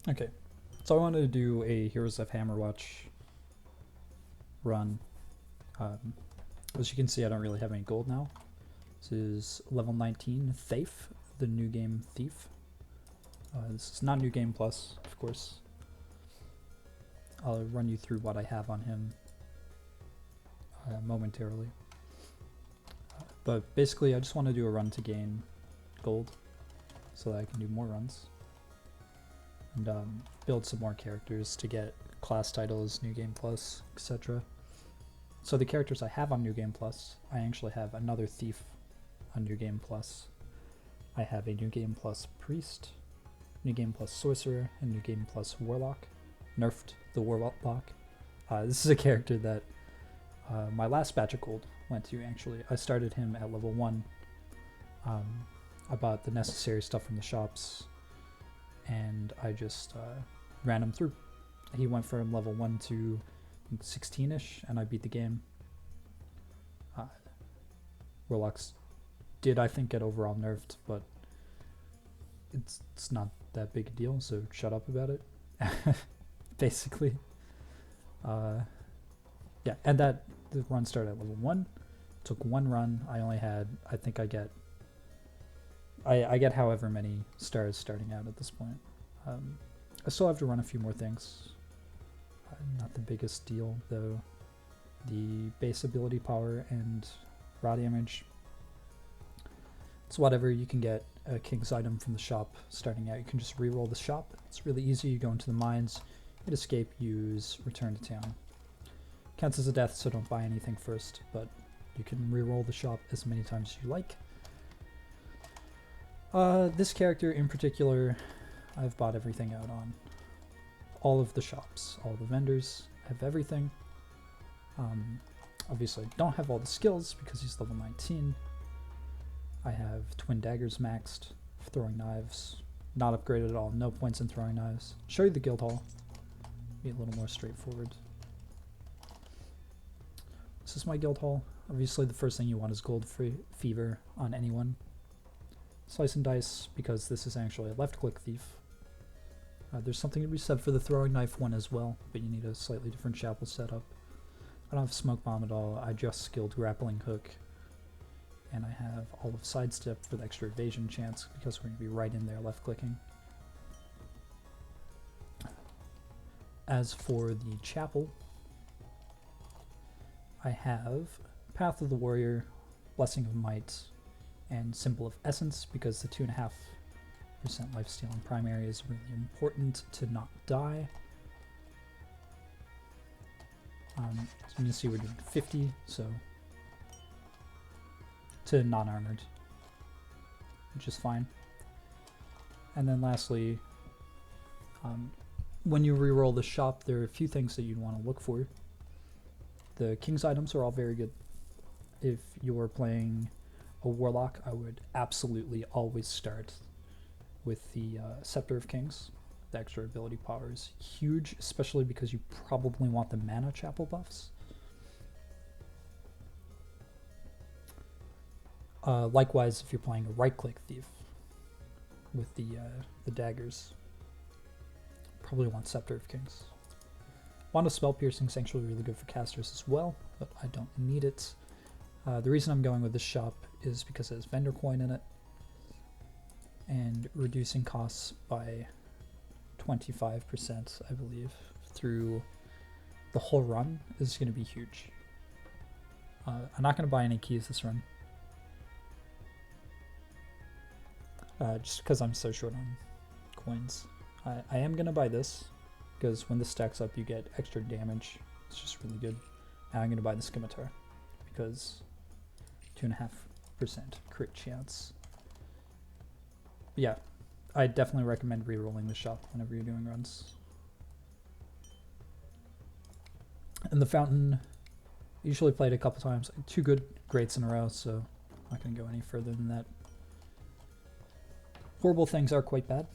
Okay, so I wanted to do a Heroes of Hammerwatch run. Um, as you can see, I don't really have any gold now. This is level 19 Thief, the new game Thief. This is not new game plus, of course. I'll run you through what I have on him momentarily. But basically, I just want to do a run to gain gold so that I can do more runs. And build some more characters to get class titles, New Game Plus, etc. So the characters I have on New Game Plus, I actually have another Thief on New Game Plus. I have a New Game Plus Priest, New Game Plus Sorcerer, and New Game Plus Warlock. Nerfed the Warlock. This is a character that my last batch of gold went to, actually. I started him at level 1. I bought the necessary stuff from the shops, and I just ran him through. He went from level 1 to 16-ish, and I beat the game. Warlocks did, I think, get overall nerfed, but it's not that big a deal, so shut up about it. Basically. Yeah, and the run started at level 1. Took one run. I only had, I think I get however many stars starting out at this point. I still have to run a few more things. Not the biggest deal, though. The base ability power and raw damage. It's whatever. You can get a king's item from the shop starting out. You can just reroll the shop. It's really easy. You go into the mines, hit escape, use return to town. Counts as a death, so don't buy anything first, but you can reroll the shop as many times as you like. This character in particular, I've bought everything out on. All of the shops, all the vendors, have everything. Obviously, I don't have all the skills because he's level 19. I have twin daggers maxed, throwing knives, not upgraded at all, no points in throwing knives. Show you the guild hall, be a little more straightforward. This is my guild hall. Obviously, the first thing you want is gold fever on anyone. Slice and dice, because this is actually a left-click thief. There's something to be said for the throwing knife one as well, but you need a slightly different chapel setup. I don't have smoke bomb at all. I just skilled grappling hook, and I have all of sidestep for the extra evasion chance because we're going to be right in there left-clicking. As for the chapel, I have Path of the Warrior, Blessing of Might, and Symbol of Essence, because the 2.5% lifesteal in primary is really important to not die. So you can see we're doing 50, so to non-armored, which is fine. And then lastly, when you reroll the shop, there are a few things that you'd want to look for. The king's items are all very good. If you're playing a warlock, I would absolutely always start with the Scepter of Kings. The extra ability power is huge, especially because you probably want the mana chapel buffs. Likewise, if you're playing a right-click thief with the daggers, probably want Scepter of Kings. Wand of Spell Piercing is actually really good for casters as well, but I don't need it. The reason I'm going with this shop is because it has vendor coin in it, and reducing costs by 25%, I believe, through the whole run is going to be huge. I'm not going to buy any keys this run, just because I'm so short on coins. I am going to buy this, because when this stacks up you get extra damage. It's just really good. And I'm going to buy the Scimitar, because 2.5% crit chance. But yeah, I definitely recommend rerolling the shop whenever you're doing runs. And the Fountain, usually played a couple times. 2 good greats in a row, so I'm not going to go any further than that. Horrible things are quite bad.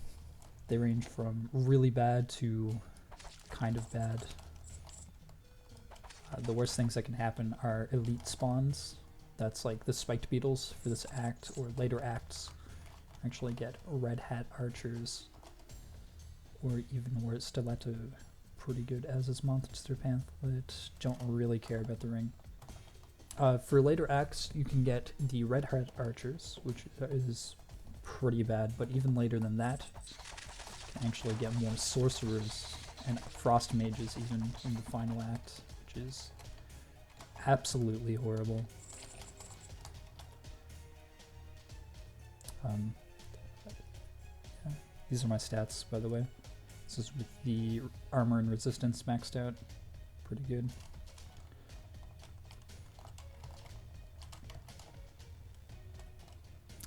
They range from really bad to kind of bad. The worst things that can happen are elite spawns. That's like the spiked beetles for this act or later acts. Actually get red hat archers or even worse, Stiletto. Pretty good as his monster pamphlet. Don't really care about the ring. For later acts, you can get the Red Heart Archers, which is pretty bad, but even later than that, you can actually get more Sorcerers and Frost Mages even in the final act, which is absolutely horrible. Yeah. These are my stats, by the way. This is with the armor and resistance maxed out. Pretty good.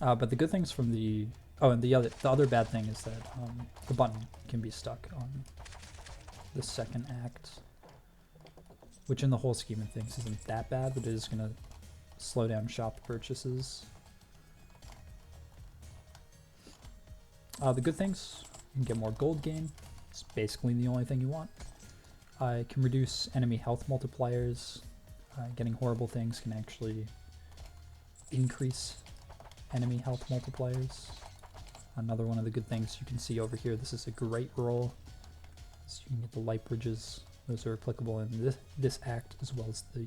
But the good things from the... Oh, and the other bad thing is that the button can be stuck on the second act, which in the whole scheme of things isn't that bad, but it is going to slow down shop purchases. The good things, you can get more gold gain. It's basically the only thing you want. It can reduce enemy health multipliers. Getting horrible things can actually increase enemy health multipliers. Another one of the good things you can see over here, this is a great roll. So you can get the light bridges. Those are applicable in this act as well as the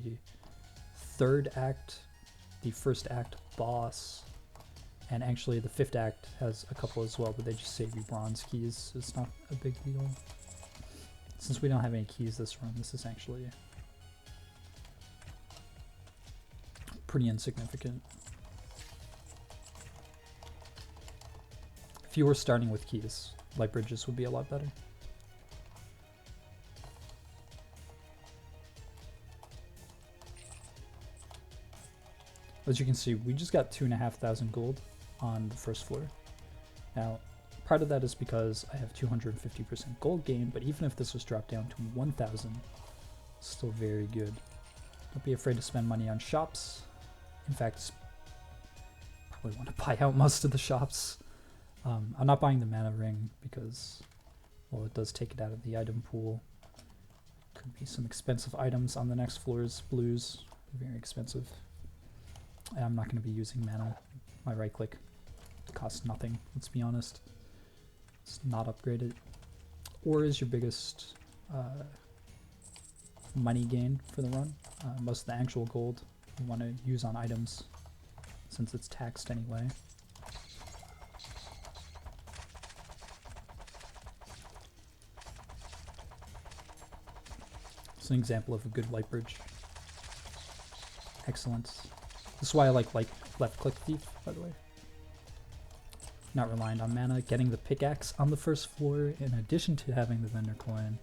third act, the first act boss, and actually the fifth act has a couple as well, but they just save you bronze keys, so it's not a big deal. Since we don't have any keys this run, this is actually pretty insignificant. If you were starting with keys, light bridges would be a lot better. As you can see, we just got 2,500 gold on the first floor. Now, part of that is because I have 250% gold gain, but even if this was dropped down to 1,000, still very good. Don't be afraid to spend money on shops. In fact, probably want to buy out most of the shops. I'm not buying the mana ring because, well, it does take it out of the item pool. Could be some expensive items on the next floor's blues. Very expensive. I'm not going to be using mana. My right click costs nothing, let's be honest. It's not upgraded. Ore is your biggest money gain for the run. Most of the actual gold you want to use on items since it's taxed anyway. It's an example of a good light bridge. Excellent. This is why I like left click thief, by the way. Not reliant on mana. Getting the pickaxe on the first floor in addition to having the vendor coin.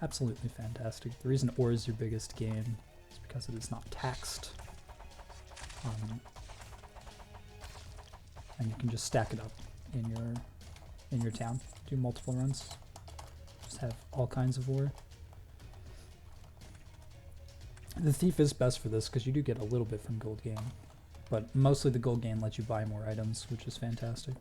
Absolutely fantastic. The reason ore is your biggest gain is because it is not taxed. And you can just stack it up in your town. Do multiple runs. Just have all kinds of ore. The thief is best for this because you do get a little bit from gold gain, but mostly the gold gain lets you buy more items, which is fantastic.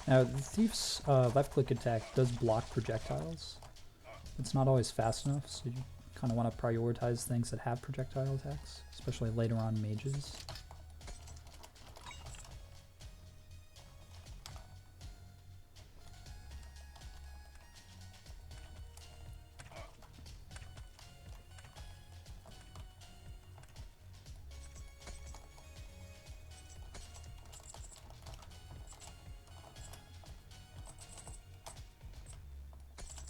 Now, the thief's left-click attack does block projectiles. It's not always fast enough, so you kind of want to prioritize things that have projectile attacks, especially later on mages.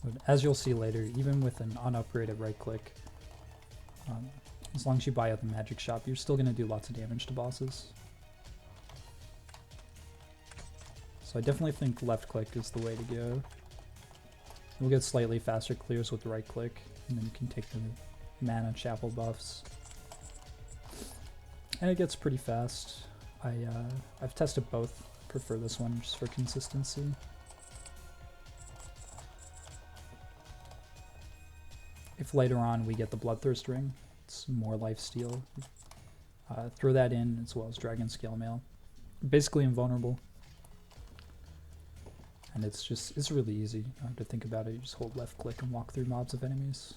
But as you'll see later, even with an unupgraded right click, as long as you buy out the magic shop, you're still going to do lots of damage to bosses. So I definitely think left click is the way to go. You'll get slightly faster clears with the right click, and then you can take the mana chapel buffs. And it gets pretty fast. I've tested both. Prefer this one just for consistency. If later on we get the Bloodthirst Ring, it's more lifesteal. Throw that in as well as Dragon Scale Mail. Basically invulnerable. And it's really easy to think about it. You just hold left click and walk through mobs of enemies.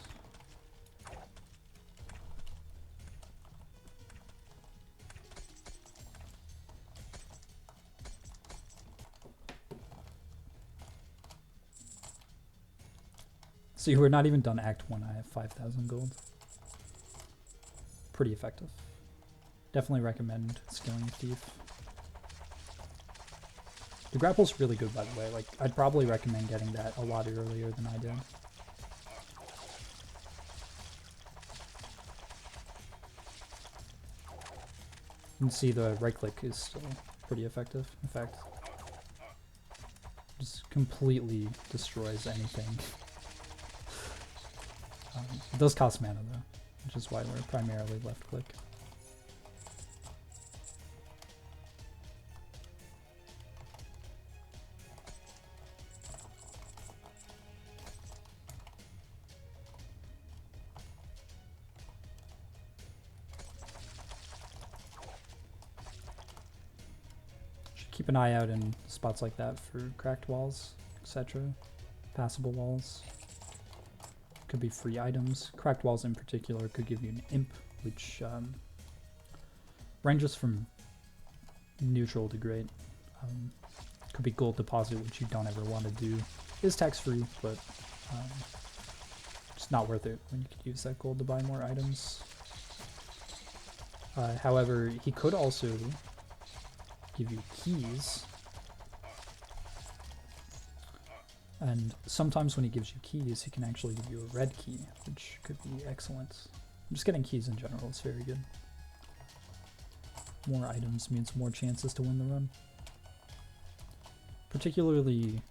See, we're not even done Act 1. I have 5,000 gold. Pretty effective. Definitely recommend skilling a thief. The grapple's really good, by the way. Like, I'd probably recommend getting that a lot earlier than I did. You can see the right click is still pretty effective. In fact, just completely destroys anything. It does cost mana though, which is why we're primarily left click. Should keep an eye out in spots like that for cracked walls, etc. Passable walls. Could be free items. Cracked walls in particular could give you an imp, which ranges from neutral to great. Could be gold deposit, which you don't ever want to do. Is tax free, but it's not worth it when you could use that gold to buy more items. However, he could also give you keys. And sometimes when he gives you keys, he can actually give you a red key, which could be excellent. Just getting keys in general is very good. More items means more chances to win the run. Particularly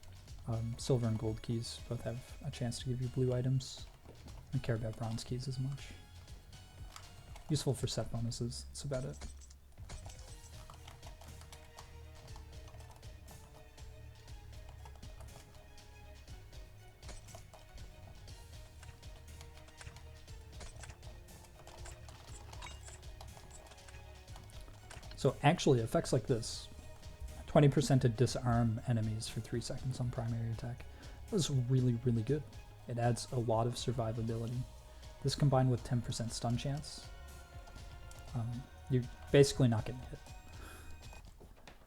silver and gold keys both have a chance to give you blue items. I don't care about bronze keys as much. Useful for set bonuses, that's about it. So actually, effects like this, 20% to disarm enemies for 3 seconds on primary attack, was really, really good. It adds a lot of survivability. This combined with 10% stun chance, you're basically not getting hit.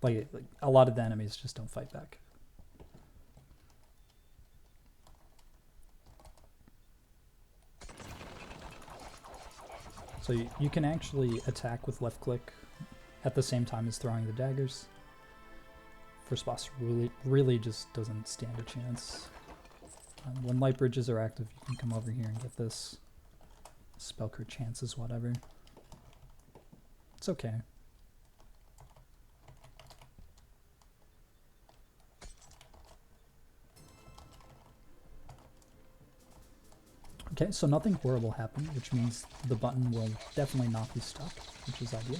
Like a lot of the enemies just don't fight back. So you can actually attack with left click at the same time as throwing the daggers. First boss really just doesn't stand a chance. When light bridges are active, you can come over here and get this. Spell crit chances, whatever. It's okay. Okay, so nothing horrible happened, which means the button will definitely not be stuck, which is ideal.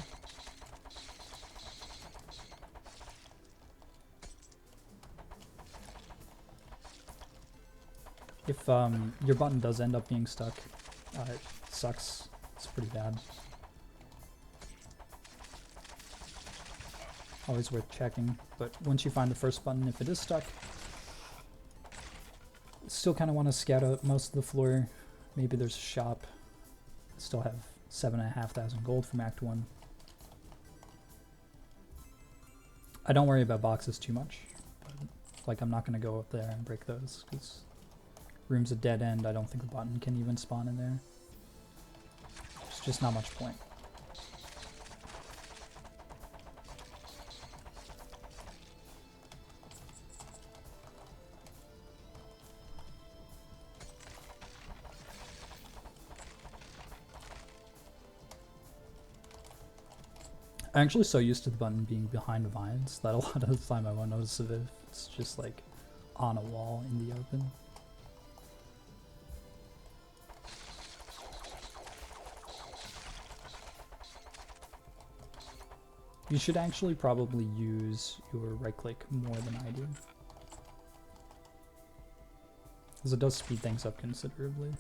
If your button does end up being stuck, it sucks. It's pretty bad. Always worth checking, but once you find the first button, if it is stuck, still kind of want to scout out most of the floor. Maybe there's a shop. Still have 7,500 gold from Act 1. I don't worry about boxes too much. Like, I'm not going to go up there and break those, because room's a dead end. I don't think the button can even spawn in there. There's just not much point. I'm actually so used to the button being behind vines that a lot of the time I won't notice if it's just like on a wall in the open. You should actually probably use your right click more than I do, because it does speed things up considerably.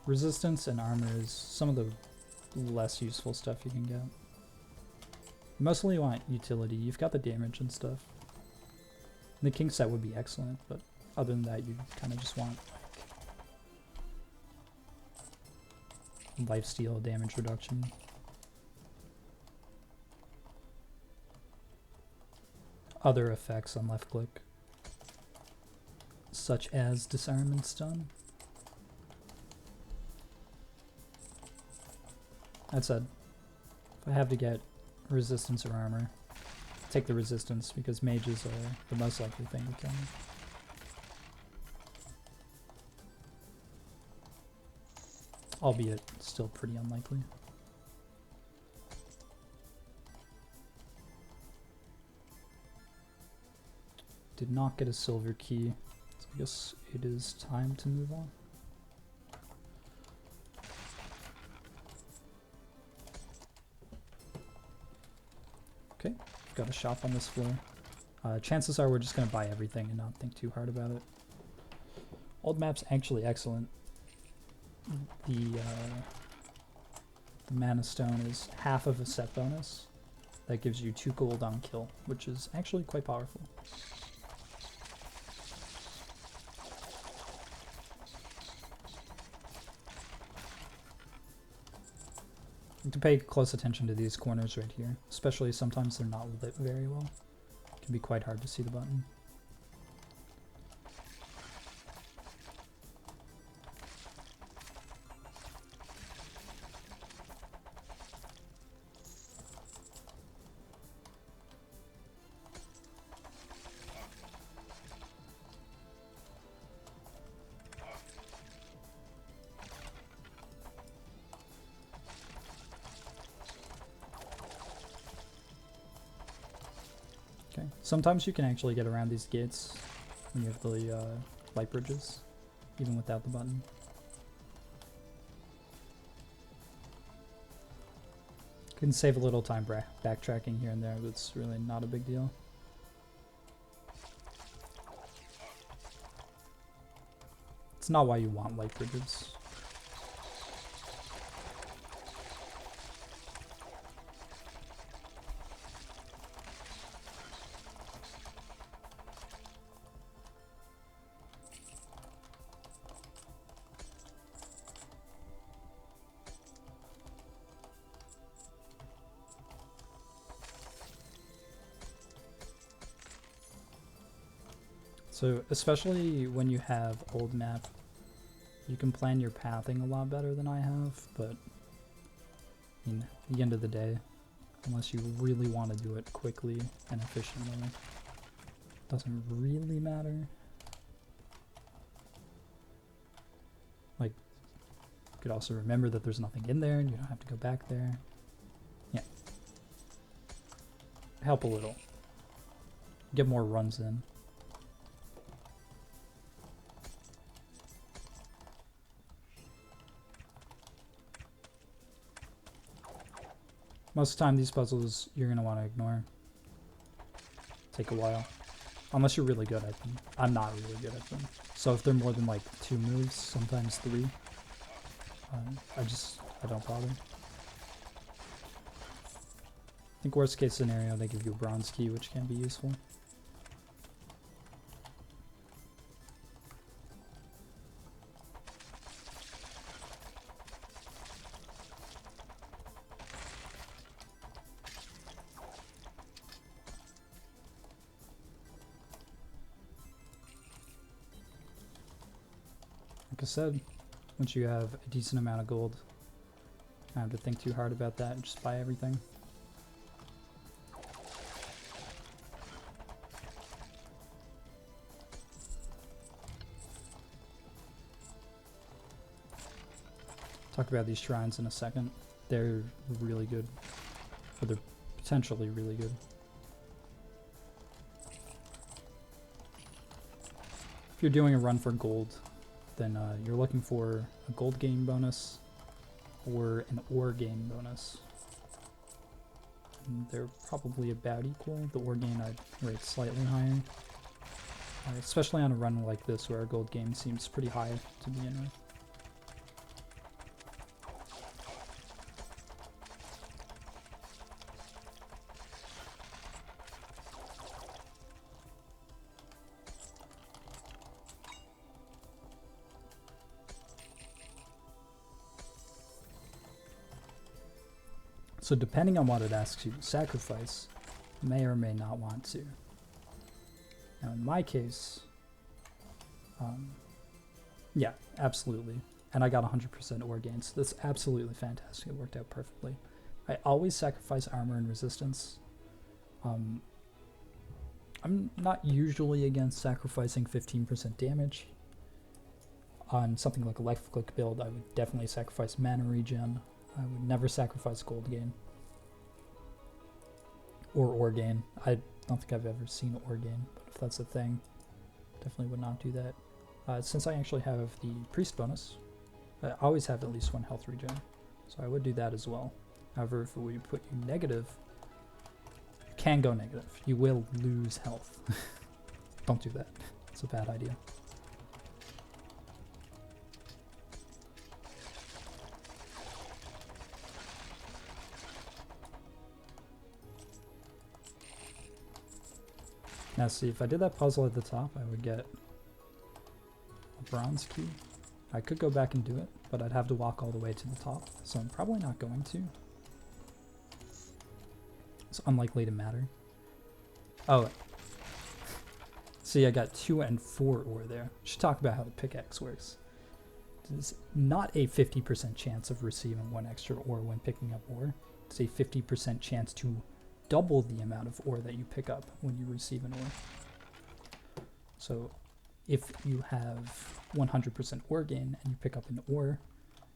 Resistance and armor is some of the less useful stuff you can get. You mostly want utility. You've got the damage and stuff. The king set would be excellent, but other than that, you kind of just want like lifesteal damage reduction. Other effects on left click, such as disarm and stun. That said, if I have to get resistance or armor, take the resistance because mages are the most likely thing to kill me. Albeit still pretty unlikely. Did not get a silver key, so I guess it is time to move on. Okay, got a shop on this floor. Chances are we're just going to buy everything and not think too hard about it. Old map's actually excellent. The mana stone is half of a set bonus. That gives you 2 gold on kill, which is actually quite powerful. You have to pay close attention to these corners right here, especially sometimes they're not lit very well. It can be quite hard to see the button. Okay. Sometimes you can actually get around these gates when you have the light bridges, even without the button. Can save a little time backtracking here and there, but it's really not a big deal. It's not why you want light bridges. So especially when you have old map, you can plan your pathing a lot better than I have, but I mean, at the end of the day, unless you really want to do it quickly and efficiently, it doesn't really matter. Like, you could also remember that there's nothing in there and you don't have to go back there. Yeah. Help a little. Get more runs in. Most of the time, these puzzles you're going to want to ignore. Take a while. Unless you're really good at them. I'm not really good at them. So if they're more than like 2 moves, sometimes 3, I don't bother. I think worst case scenario, they give you a bronze key, which can be useful. Like I said, once you have a decent amount of gold, I don't have to think too hard about that and just buy everything. Talk about these shrines in a second. They're really good. Or they're potentially really good. If you're doing a run for gold, then you're looking for a gold gain bonus or an ore gain bonus. And they're probably about equal. The ore gain I'd rate slightly higher. Especially on a run like this where a gold gain seems pretty high to begin with. So depending on what it asks you to sacrifice, you may or may not want to. Now in my case, yeah, absolutely. And I got 100% ore gains. So that's absolutely fantastic. It worked out perfectly. I always sacrifice armor and resistance. I'm not usually against sacrificing 15% damage. On something like a life click build, I would definitely sacrifice mana regen. I would never sacrifice gold gain. Or ore gain. I don't think I've ever seen ore gain, but if that's a thing, definitely would not do that. Since I actually have the priest bonus, I always have at least 1 health regen, so I would do that as well. However, if it would put you negative, you can go negative. You will lose health. Don't do that. It's a bad idea. Now see, if I did that puzzle at the top, I would get a bronze key. I could go back and do it, but I'd have to walk all the way to the top, so I'm probably not going to. It's unlikely to matter. Oh, see, I got 2 and 4 ore there. Should talk about how the pickaxe works. It's not a 50% chance of receiving 1 extra ore when picking up ore. It's a 50% chance to double the amount of ore that you pick up when you receive an ore. So if you have 100% ore gain and you pick up an ore,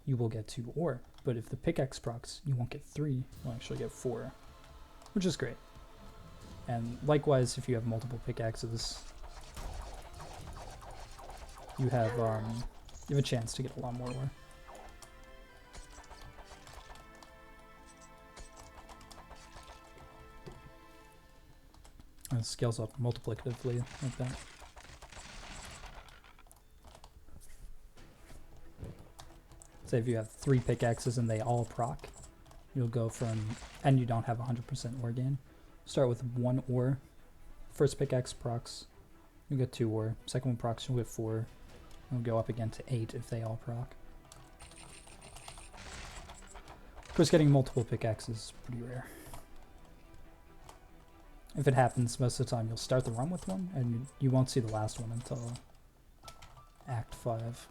you will get 2 ore. But if the pickaxe procs, you won't get 3, you'll actually get 4, which is great. And likewise, if you have multiple pickaxes, you have a chance to get a lot more ore. And it scales up multiplicatively like that. Say if you have 3 pickaxes and they all proc, you'll go from, and you don't have 100% ore gain, start with 1 ore. First pickaxe procs, you get 2 ore. Second one procs, you'll get 4. You'll go up again to 8 if they all proc. Of course, getting multiple pickaxes is pretty rare. If it happens, most of the time you'll start the run with one, and you won't see the last one until Act 5.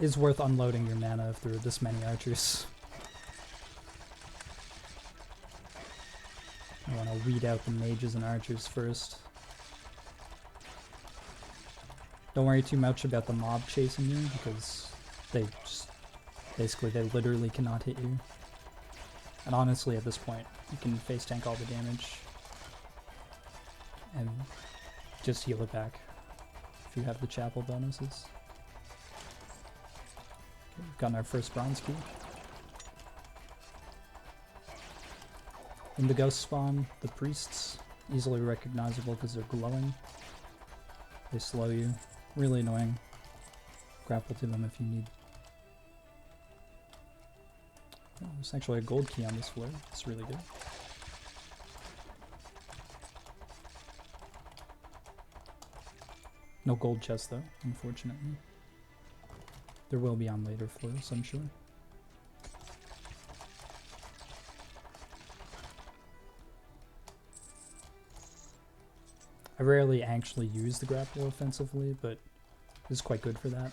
Is worth unloading your mana if there are this many archers. I want to weed out the mages and archers first. Don't worry too much about the mob chasing you, because they just, basically they literally cannot hit you. And honestly at this point, you can face tank all the damage and just heal it back if you have the chapel bonuses. We've gotten our first bronze key. In the ghost spawn, the priests, easily recognizable because they're glowing. They slow you. Really annoying. Grapple to them if you need. Oh, there's actually a gold key on this floor. It's really good. No gold chest though, unfortunately. There will be on later floors, I'm sure. I rarely actually use the grapple offensively, but this is quite good for that.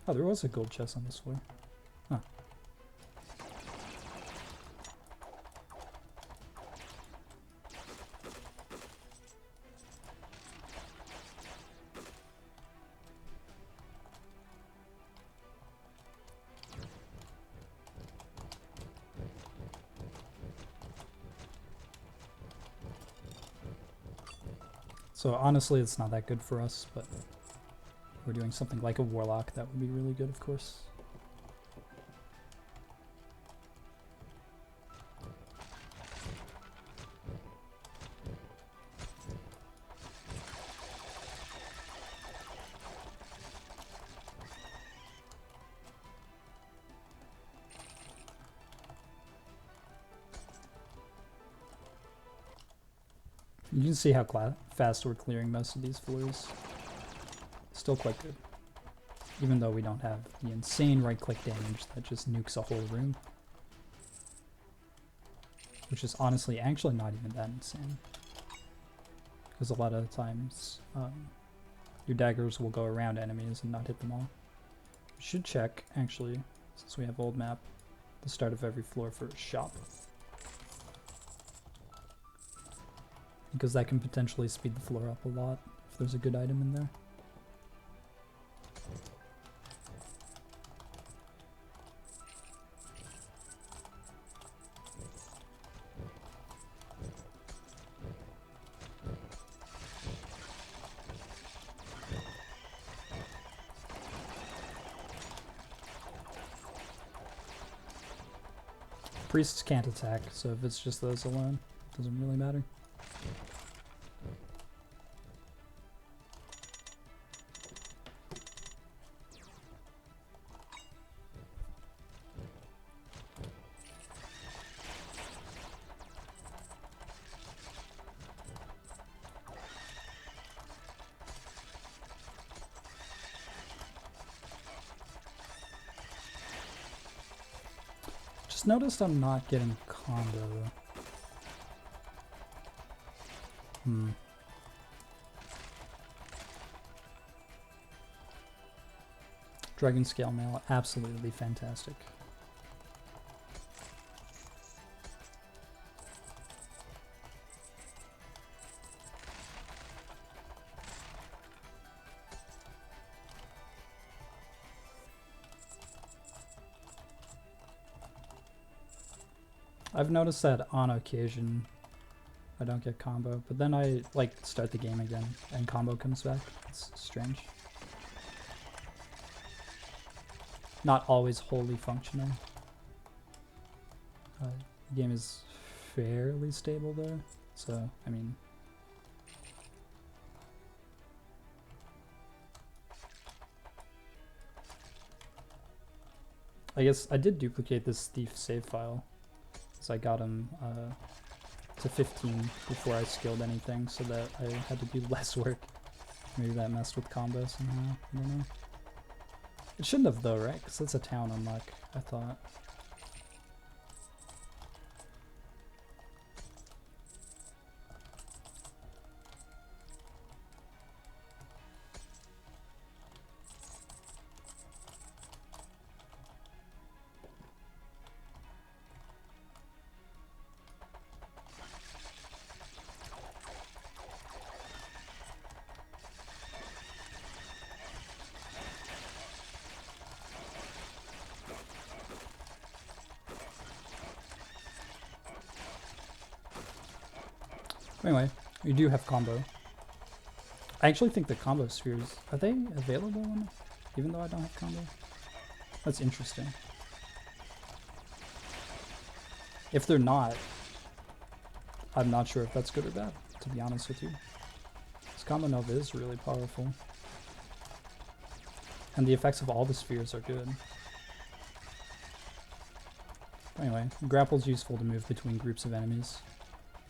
Oh, there was a gold chest on this floor. Huh. So honestly, it's not that good for us, but if we're doing something like a warlock, that would be really good, of course. You can see how fast we're clearing most of these floors. Still quite good. Even though we don't have the insane right-click damage that just nukes a whole room. Which is honestly actually not even that insane. Because a lot of times, your daggers will go around enemies and not hit them all. We should check, actually, since we have old map, the start of every floor for a shop. Because that can potentially speed the floor up a lot if there's a good item in there. Priests can't attack, so if it's just those alone, it doesn't really matter. Just noticed I'm not getting combo. Dragon Scale Mail, absolutely fantastic. I've noticed that on occasion I don't get combo, but then I like start the game again and combo comes back. It's strange. Not always wholly functional. The game is fairly stable though, so I mean. I guess I did duplicate this thief save file, so I got him to 15 before I skilled anything, so that I had to do less work. Maybe that messed with combo somehow, I don't know. It shouldn't have though, right? Because that's a town unlock, I thought. Anyway, we do have combo. I actually think the combo spheres, are they available even though I don't have combo? That's interesting. If they're not, I'm not sure if that's good or bad, to be honest with you. This combo nova is really powerful. And the effects of all the spheres are good. Anyway, grapple's useful to move between groups of enemies,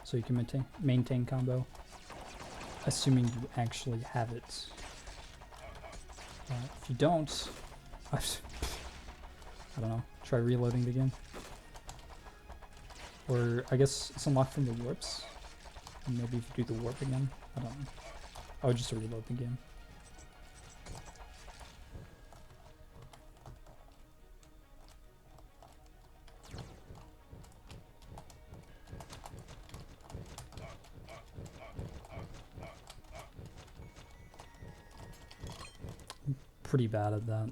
so you can maintain combo, assuming you actually have it. If you don't, I don't know, try reloading the game. Or I guess it's unlocked from the warps. And maybe if you do the warp again, I don't know. I would just reload the game. Pretty bad at that.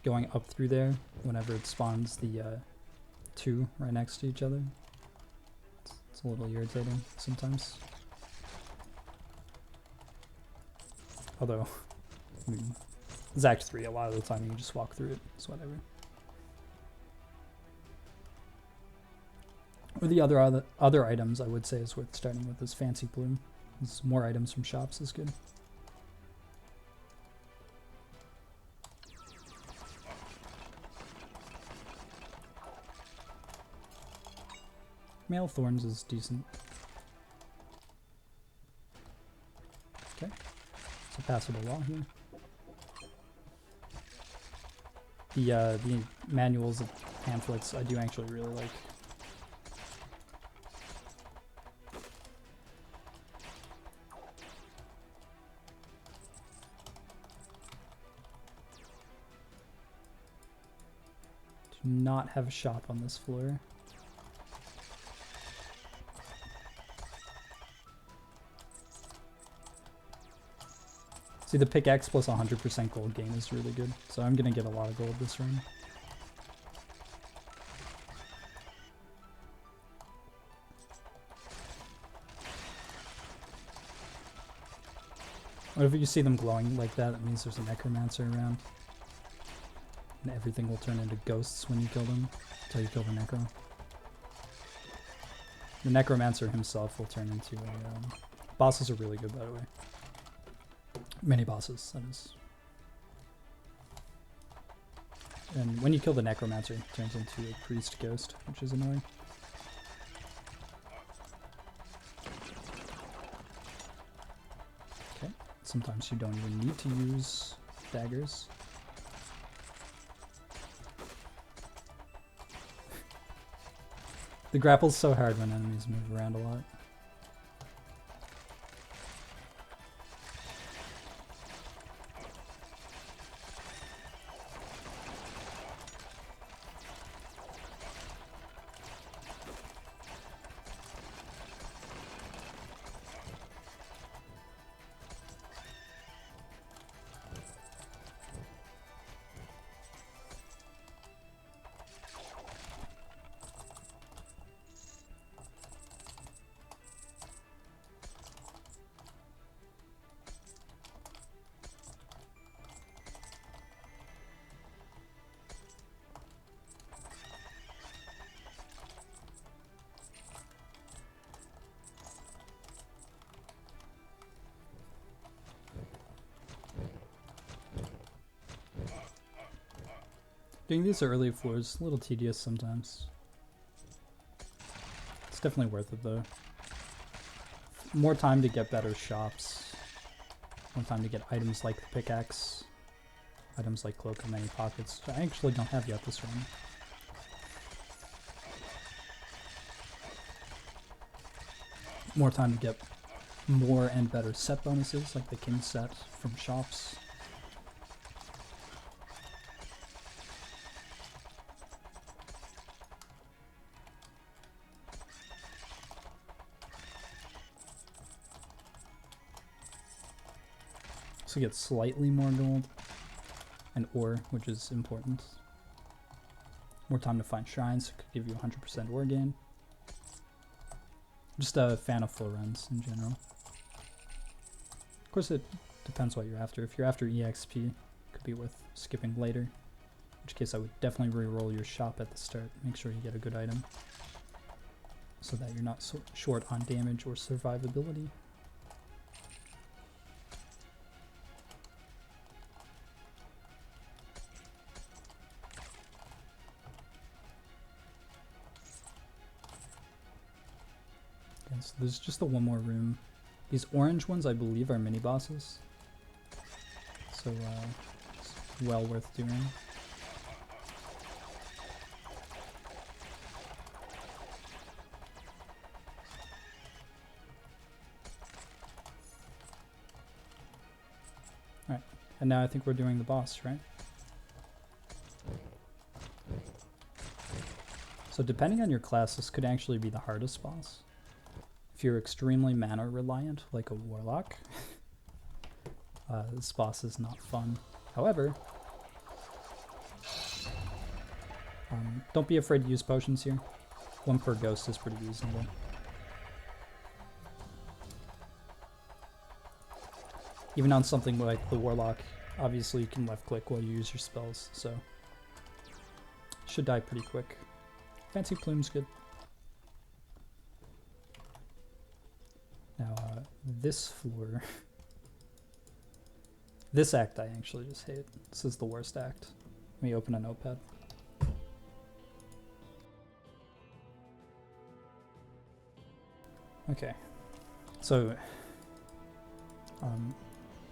Going up through there whenever it spawns the two right next to each other. It's a little irritating sometimes. Although, I mean, it's Act 3, a lot of the time you just walk through it, it's whatever. Or the other items I would say is worth starting with is Fancy Bloom. There's more items from shops is good. Male Thorns is decent. Okay, it's a passable law here. The manuals of pamphlets I do actually really like. Do not have a shop on this floor. See, the pickaxe plus 100% gold gain is really good, so I'm gonna get a lot of gold this run. Whenever you see them glowing like that, it means there's a Necromancer around. And everything will turn into ghosts when you kill them, until you kill the Necro. The Necromancer himself will turn into a... bosses are really good, by the way. Mini bosses, that is. And when you kill the Necromancer, it turns into a priest ghost, which is annoying. Okay, sometimes you don't even need to use daggers. The grapple's so hard when enemies move around a lot. Doing these early floors is a little tedious sometimes. It's definitely worth it though. More time to get better shops. More time to get items like the pickaxe. Items like Cloak of Many Pockets, which I actually don't have yet this run. More time to get more and better set bonuses like the King set from shops. So get slightly more gold and ore, which is important. More time to find shrines, could give you 100% ore gain. Just a fan of full runs in general. Of course it depends what you're after. If you're after EXP, it could be worth skipping later. In which case I would definitely re-roll your shop at the start. Make sure you get a good item. So that you're not so short on damage or survivability. So there's just the one more room. These orange ones, I believe, are mini bosses. So it's well worth doing. Alright, and now I think we're doing the boss, right? So depending on your class, this could actually be the hardest boss. If you're extremely mana reliant, like a warlock, this boss is not fun. However, don't be afraid to use potions here. 1 per ghost is pretty reasonable. Even on something like the Warlock, obviously you can left click while you use your spells, so should die pretty quick. Fancy Plume's good. Now, this floor... this act I actually just hate. This is the worst act. Let me open a notepad. Okay, so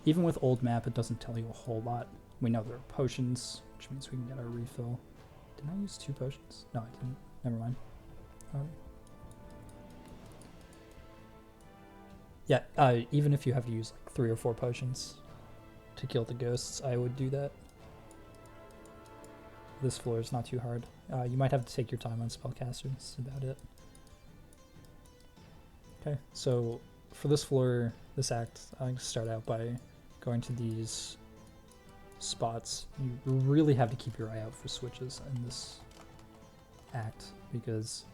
even with old map, it doesn't tell you a whole lot. We know there are potions, which means we can get our refill. Did I use 2 potions? No, I didn't. Never mind. Yeah, even if you have to use like 3 or 4 potions to kill the ghosts, I would do that. This floor is not too hard. You might have to take your time on spellcaster. That's about it. Okay, so for this floor, this act, I'm going to start out by going to these spots. You really have to keep your eye out for switches in this act, because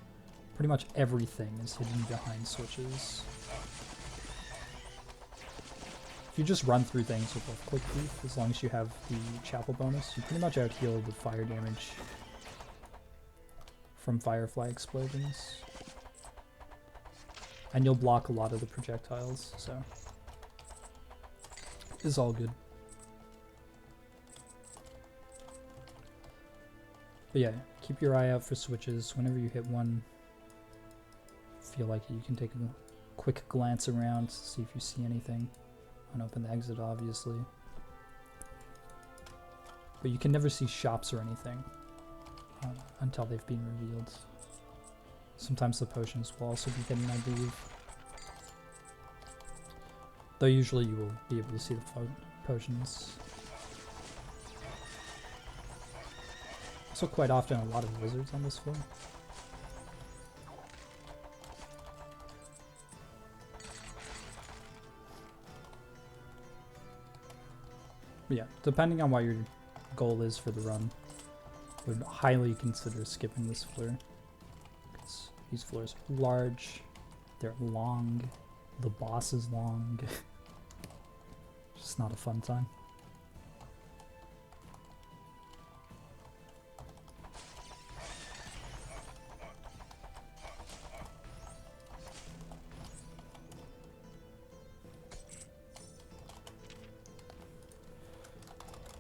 pretty much everything is hidden behind switches. If you just run through things with a quick brief, as long as you have the chapel bonus, you pretty much out-heal the fire damage from firefly explosions. And you'll block a lot of the projectiles, so it's all good. But yeah, keep your eye out for switches. Whenever you hit one, feel like you can take a quick glance around to see if you see anything. Unopen the exit, obviously. But you can never see shops or anything until they've been revealed. Sometimes the potions will also be hidden, I believe. Though usually you will be able to see the potions. Also quite often a lot of wizards on this floor. But yeah, depending on what your goal is for the run, I would highly consider skipping this floor. These floors are large, they're long, the boss is long. Just not a fun time.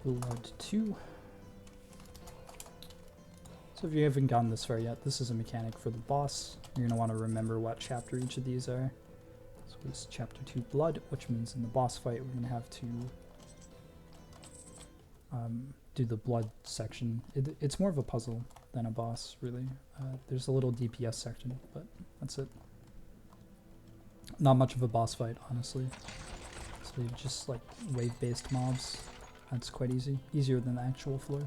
Blood 2. So if you haven't gotten this far yet, this is a mechanic for the boss. You're going to want to remember what chapter each of these are. So this is chapter 2 Blood, which means in the boss fight we're going to have to do the blood section. It's more of a puzzle than a boss, really. There's a little DPS section, but that's it. Not much of a boss fight, honestly. So you just like wave-based mobs. That's quite easy. Easier than the actual floor.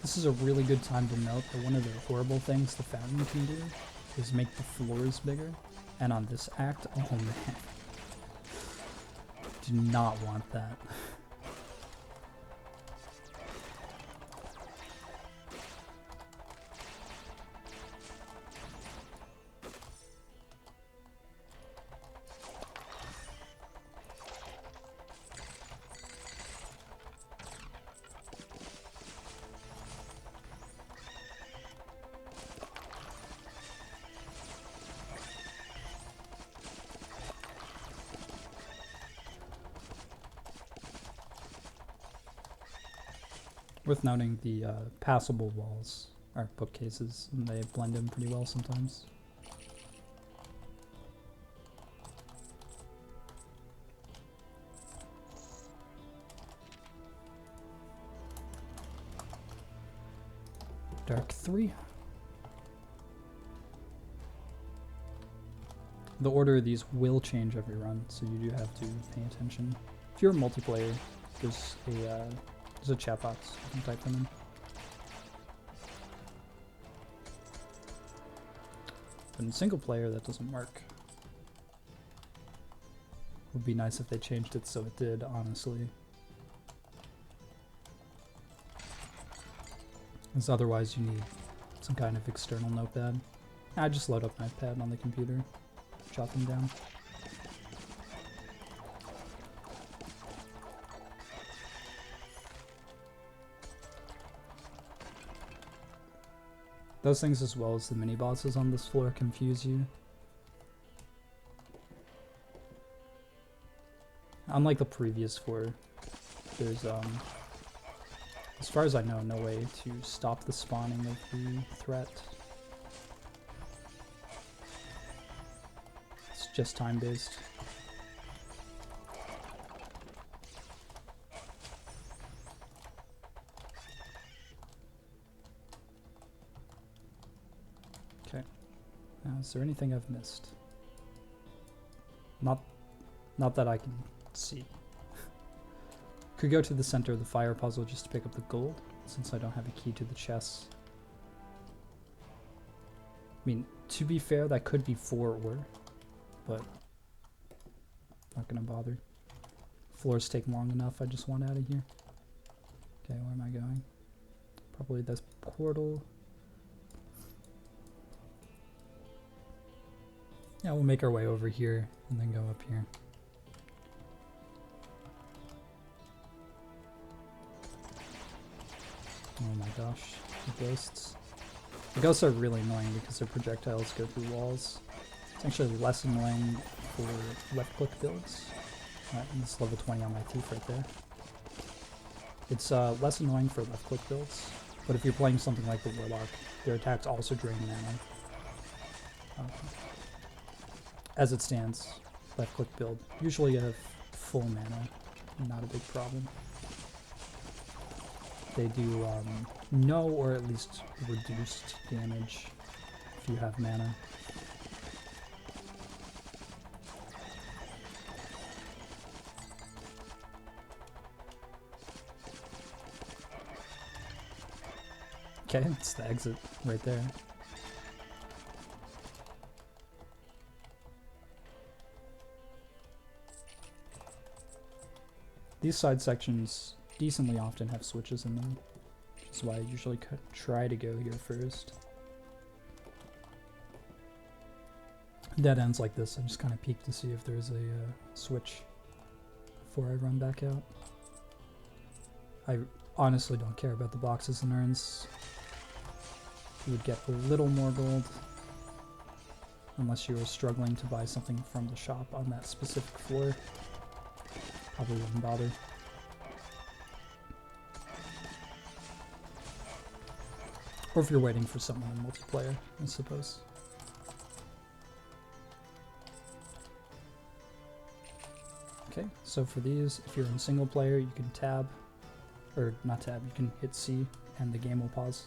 This is a really good time to note that one of the horrible things the fountain can do is make the floors bigger. And on this act, oh man, do not want that. Worth noting, the passable walls are bookcases, and they blend in pretty well sometimes. Dark 3. The order of these will change every run, so you do have to pay attention. If you're a multiplayer, there's a chat box you can type them in. But in single player, that doesn't work. It would be nice if they changed it so it did, honestly. Because otherwise you need some kind of external notepad. I just load up my pad on the computer, jot them down. Those things, as well as the mini bosses on this floor, confuse you. Unlike the previous floor, there's as far as I know, no way to stop the spawning of the threat. It's just time-based. Okay. Now, is there anything I've missed? Not that I can see. Could go to the center of the fire puzzle just to pick up the gold, since I don't have a key to the chests. I mean, to be fair, that could be 4 ore, but not gonna bother. Floors take long enough, I just want out of here. Okay, where am I going? Probably this portal. Yeah, we'll make our way over here and then go up here. Oh my gosh, the ghosts. The ghosts are really annoying because their projectiles go through walls. It's actually less annoying for left-click builds. It's level 20 on my thief right there. It's less annoying for left-click builds, but if you're playing something like the Warlock, their attacks also drain mana. As it stands, left-click build. Usually you have full mana, not a big problem. They do no or at least reduced damage if you have mana. Okay, it's the exit right there. These side sections decently often have switches in them. That's why I usually try to go here first. Dead ends like this, I just kind of peek to see if there's a switch before I run back out. I honestly don't care about the boxes and urns. You would get a little more gold unless you were struggling to buy something from the shop on that specific floor. Probably wouldn't bother. Or if you're waiting for someone in multiplayer, I suppose. Okay, so for these, if you're in single player, you can tab, or not tab, you can hit C and the game will pause.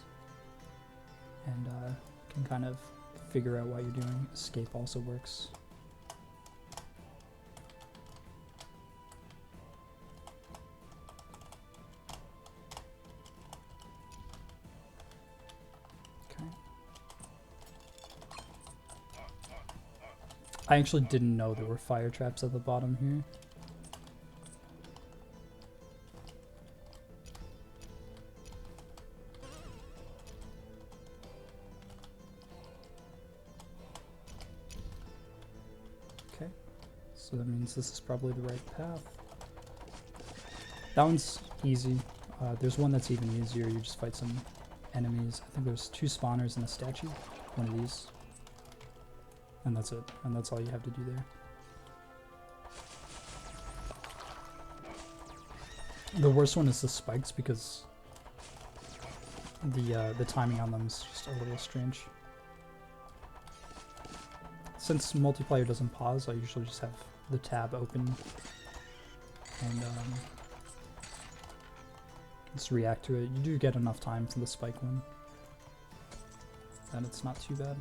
And you can kind of figure out what you're doing. Escape also works. I actually didn't know there were fire traps at the bottom here. Okay, so that means this is probably the right path. That one's easy. There's one that's even easier. You just fight some enemies. I think there's 2 spawners and a statue. One of these. And that's it. And that's all you have to do there. The worst one is the spikes because the timing on them is just a little strange. Since multiplayer doesn't pause, I usually just have the tab open and just react to it. You do get enough time for the spike one, and it's not too bad.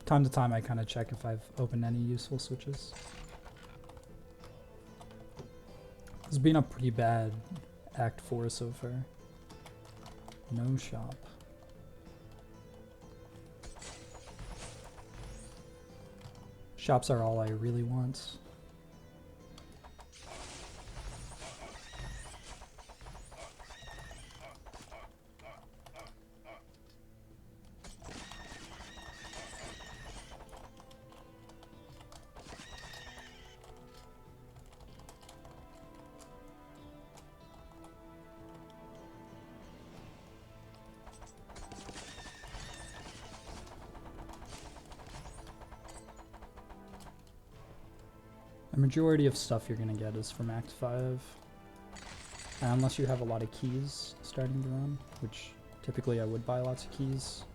time to time I kind of check if I've opened any useful switches. It's been a pretty bad Act 4 so far. No shop. Shops are all I really want. The majority of stuff you're gonna get is from Act 5. Unless you have a lot of keys starting to run, which typically I would buy lots of keys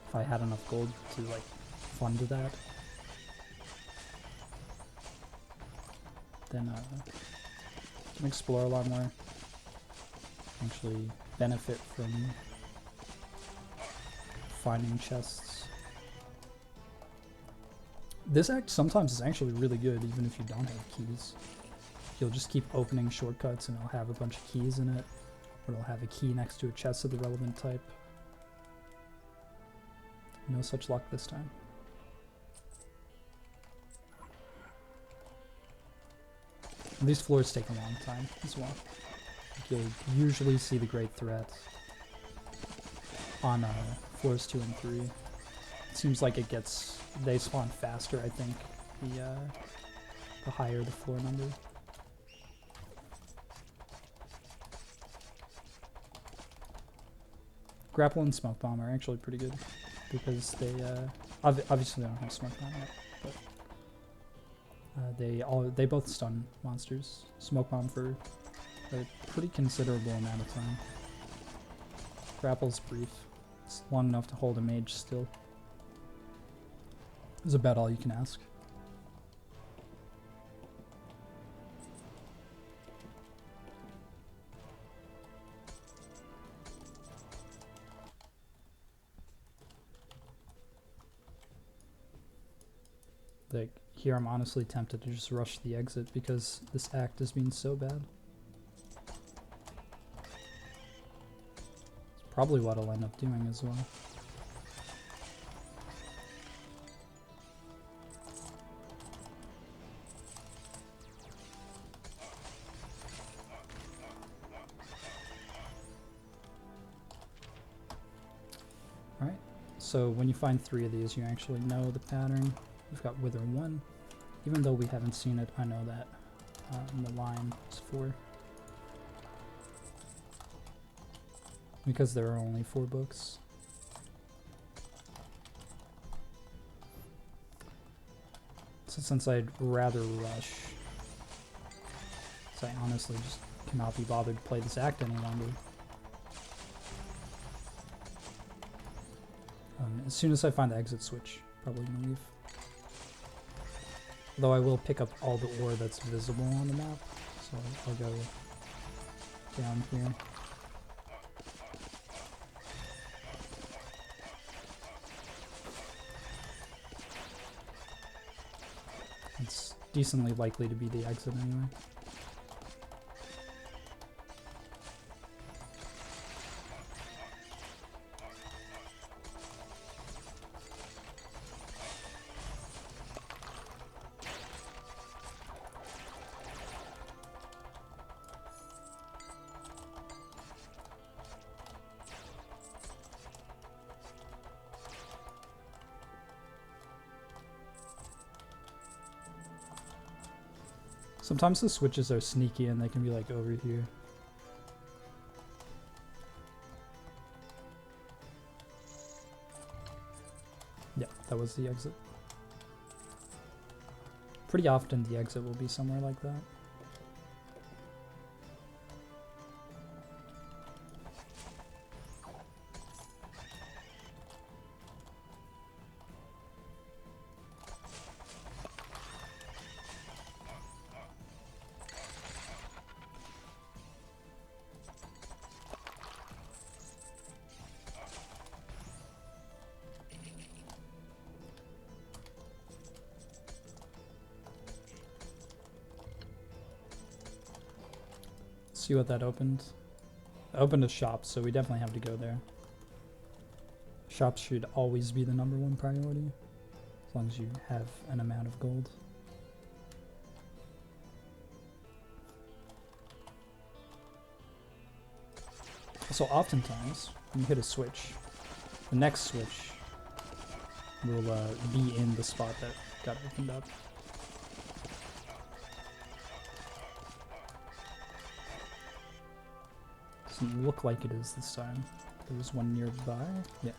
if I had enough gold to like fund that. Then you can explore a lot more. Actually benefit from finding chests. This act sometimes is actually really good even if you don't have keys. You'll just keep opening shortcuts and it'll have a bunch of keys in it, or it'll have a key next to a chest of the relevant type. No such luck this time. And these floors take a long time as well. You'll usually see the Great Threat on floors 2 and 3. It seems like they spawn faster, I think, the higher the floor number. Grapple and Smoke Bomb are actually pretty good because they obviously they don't have Smoke Bomb yet, but they both stun monsters. Smoke Bomb for a pretty considerable amount of time. Grapple's brief. It's long enough to hold a mage still. Is about all you can ask. Like, here I'm honestly tempted to just rush the exit because this act has been so bad. It's probably what I'll end up doing as well. Alright, so when you find 3 of these, you actually know the pattern. We've got Wither 1. Even though we haven't seen it, I know that in the line is 4. Because there are only 4 books. So since I'd rather rush, so I honestly just cannot be bothered to play this act any longer. As soon as I find the exit switch, probably gonna leave. Though I will pick up all the ore that's visible on the map, so I'll go down here. It's decently likely to be the exit anyway. Sometimes the switches are sneaky and they can be like over here. Yeah, that was the exit. Pretty often the exit will be somewhere like that. see what that opened. It opened a shop, so we definitely have to go there. Shops should always be the #1 priority, as long as you have an amount of gold. So oftentimes, when you hit a switch, the next switch will be in the spot that got opened up. Doesn't look like it is this time. There was one nearby. Yeah.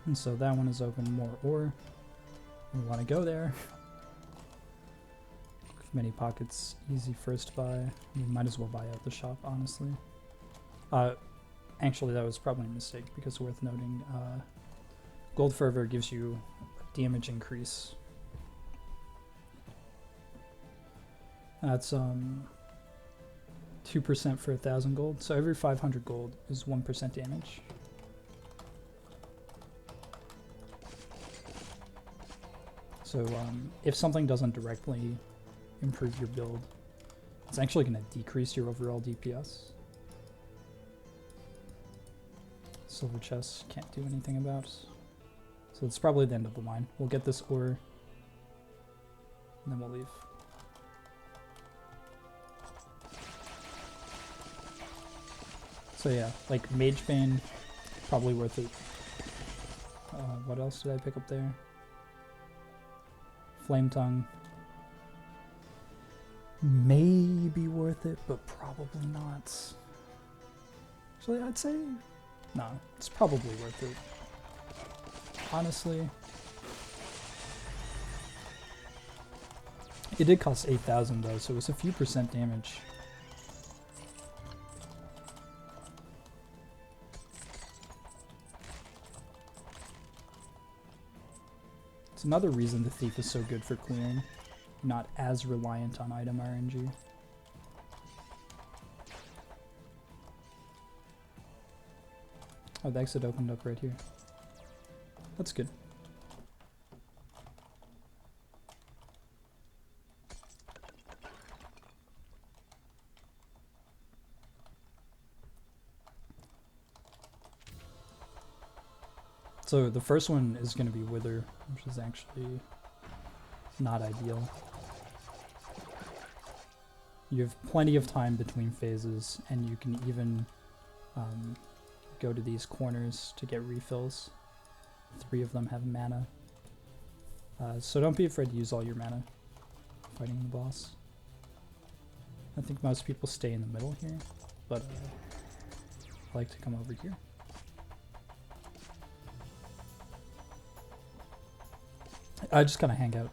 And so that one is open. More ore. We want to go there. Many pockets, easy first buy. You might as well buy out the shop, honestly. Actually, that was probably a mistake, because worth noting, Gold Fervor gives you damage increase. That's 2% for 1,000 gold. So every 500 gold is 1% damage. So if something doesn't directly improve your build, it's actually going to decrease your overall DPS. Silver chests can't do anything about. So it's probably the end of the line. We'll get this ore, and then we'll leave. So yeah, like Mage Bane, probably worth it. What else did I pick up there? Flame Tongue. May be worth it, but probably not. Actually, I'd say no, it's probably worth it. Honestly. It did cost 8,000 though, so it was a few percent damage. It's another reason the Thief is so good for clearing. Not as reliant on item RNG. Oh, the exit opened up right here. That's good. So the first one is going to be Wither, which is actually not ideal. You have plenty of time between phases, and you can even go to these corners to get refills. 3 of them have mana. So don't be afraid to use all your mana fighting the boss. I think most people stay in the middle here, but I like to come over here. I just kind of hang out.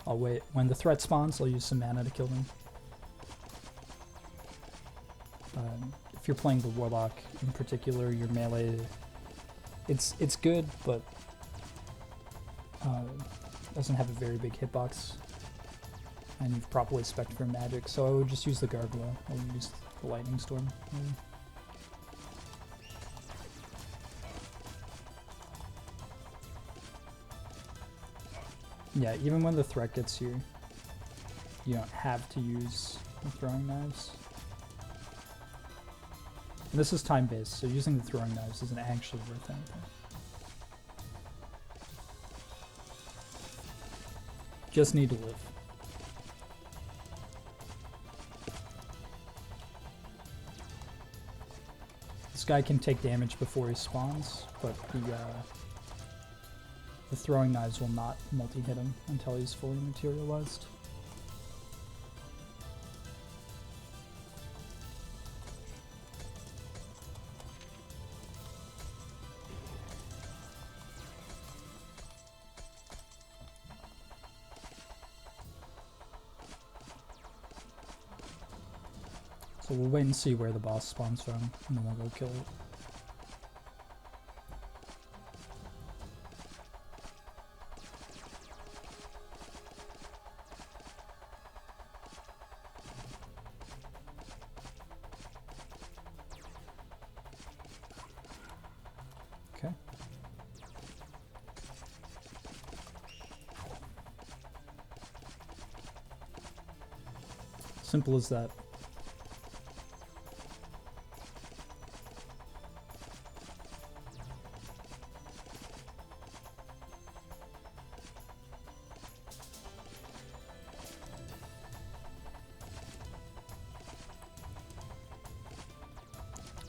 I'll wait. When the threat spawns, I'll use some mana to kill them. If you're playing the Warlock in particular, your melee, it's good, but doesn't have a very big hitbox, and you've properly spec'd for magic, so I would just use the Gargoyle, or use the Lightning Storm. Yeah, even when the threat gets here, you don't have to use the throwing knives. And this is time-based, so using the throwing knives isn't actually worth anything. Just need to live. This guy can take damage before he spawns, but the throwing knives will not multi-hit him until he's fully materialized. So we'll wait and see where the boss spawns from, and then we'll go kill it. Simple as that.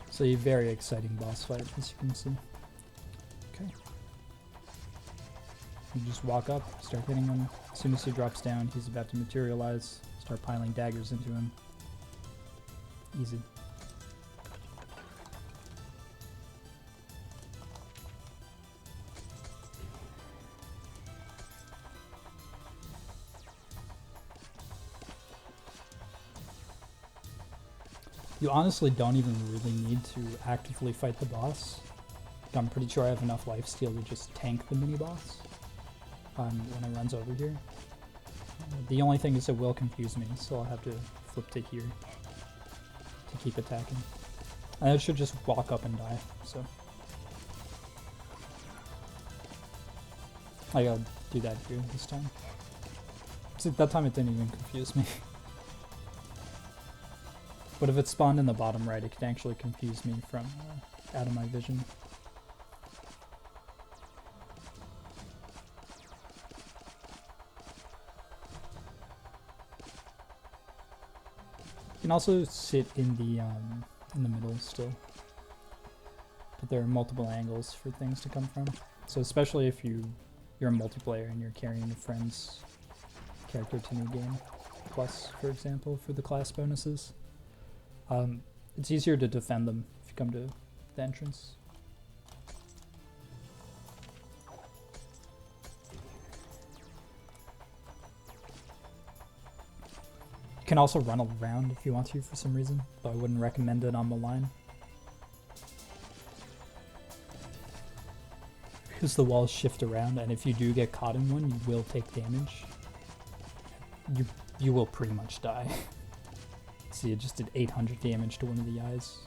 It's a very exciting boss fight, as you can see. Okay. You just walk up, start hitting him. As soon as he drops down, he's about to materialize. Start piling daggers into him. Easy. You honestly don't even really need to actively fight the boss. I'm pretty sure I have enough lifesteal to just tank the mini-boss when it runs over here. The only thing is it will confuse me, so I'll have to flip to here to keep attacking. And I should just walk up and die, so. I gotta do that here this time. See, that time it didn't even confuse me. But if it spawned in the bottom right, it could actually confuse me from out of my vision. You can also sit in the middle still, but there are multiple angles for things to come from. So especially if you're a multiplayer and you're carrying a friend's character to new game plus, for example, for the class bonuses. It's easier to defend them if you come to the entrance. You can also run around if you want to for some reason, though I wouldn't recommend it on the line. Because the walls shift around, and if you do get caught in one, you will take damage. You will pretty much die. See, it just did 800 damage to one of the eyes.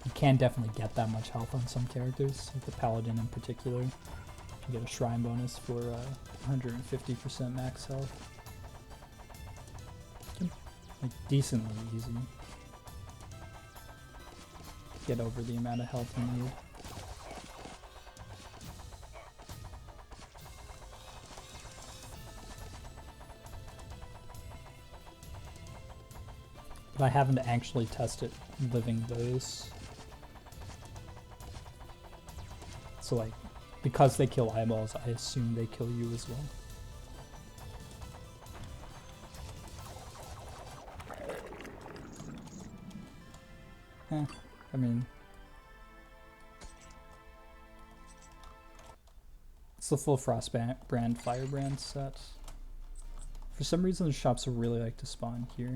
You can definitely get that much health on some characters, like the Paladin in particular. You get a shrine bonus for 150% max health. Like, decently easy. Get over the amount of health you need. But I haven't actually tested living those. So like, because they kill eyeballs, I assume they kill you as well. I mean, it's the full Frostbrand Firebrand set. For some reason the shops really like to spawn here.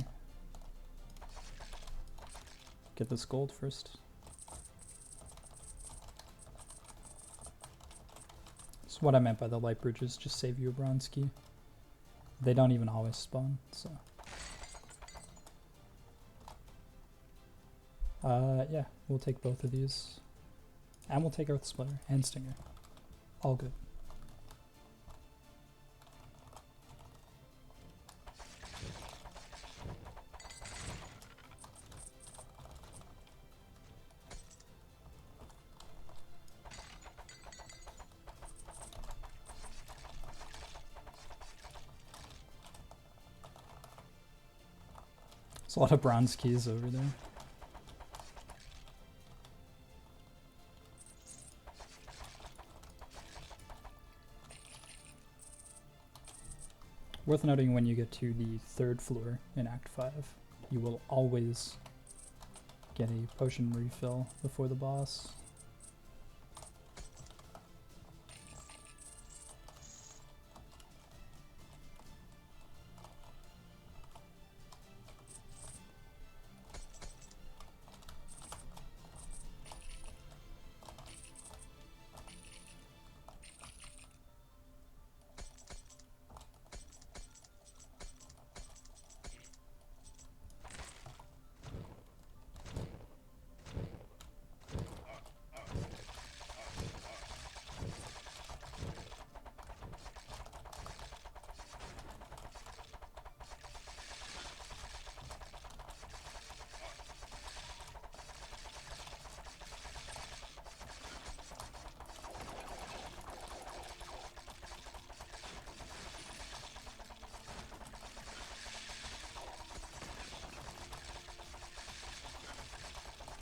Get this gold first. That's what I meant by the light bridges, just save you a bronze key. They don't even always spawn, so. Yeah, we'll take both of these. And we'll take Earth Splitter and Stinger. All good. There's a lot of bronze keys over there. Worth noting, when you get to the 3rd floor in Act 5, you will always get a potion refill before the boss.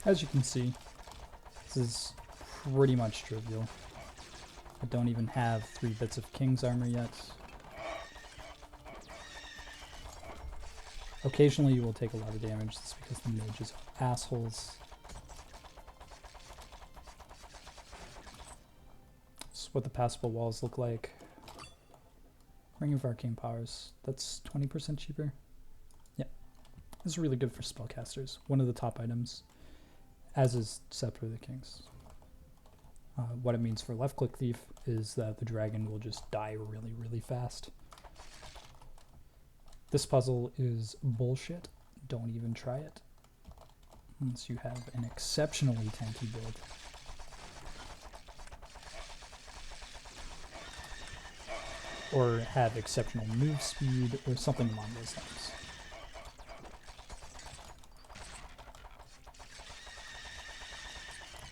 As you can see, this is pretty much trivial. I don't even have 3 bits of King's armor yet. Occasionally you will take a lot of damage, that's because the mages are assholes. This is what the passable walls look like. Ring of Arcane Powers, that's 20% cheaper. Yeah, this is really good for spellcasters. One of the top items, as is Scepter of the Kings. What it means for Left Click Thief is that the dragon will just die really, really fast. This puzzle is bullshit. Don't even try it. Unless you have an exceptionally tanky build. Or have exceptional move speed, or something along those lines.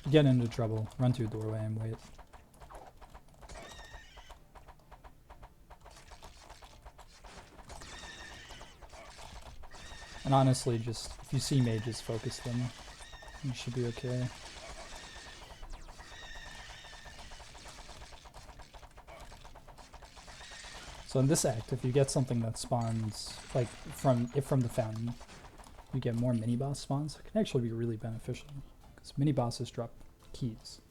Get into trouble, run to a doorway and wait. And honestly, just if you see mages, focus them. You should be okay. So in this act, if you get something that spawns, like from the fountain, you get more mini-boss spawns, it can actually be really beneficial. Because mini-bosses drop keys.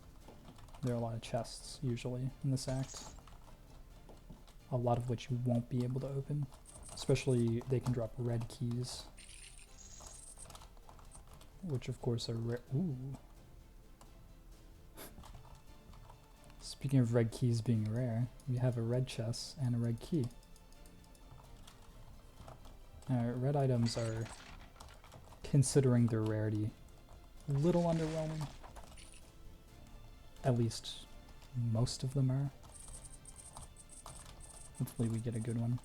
There are a lot of chests, usually, in this act. A lot of which you won't be able to open. Especially, they can drop red keys. Which, of course, are rare. Ooh. Speaking of red keys being rare, we have a red chest and a red key. Red items are, considering their rarity, a little underwhelming. At least most of them are. Hopefully we get a good one.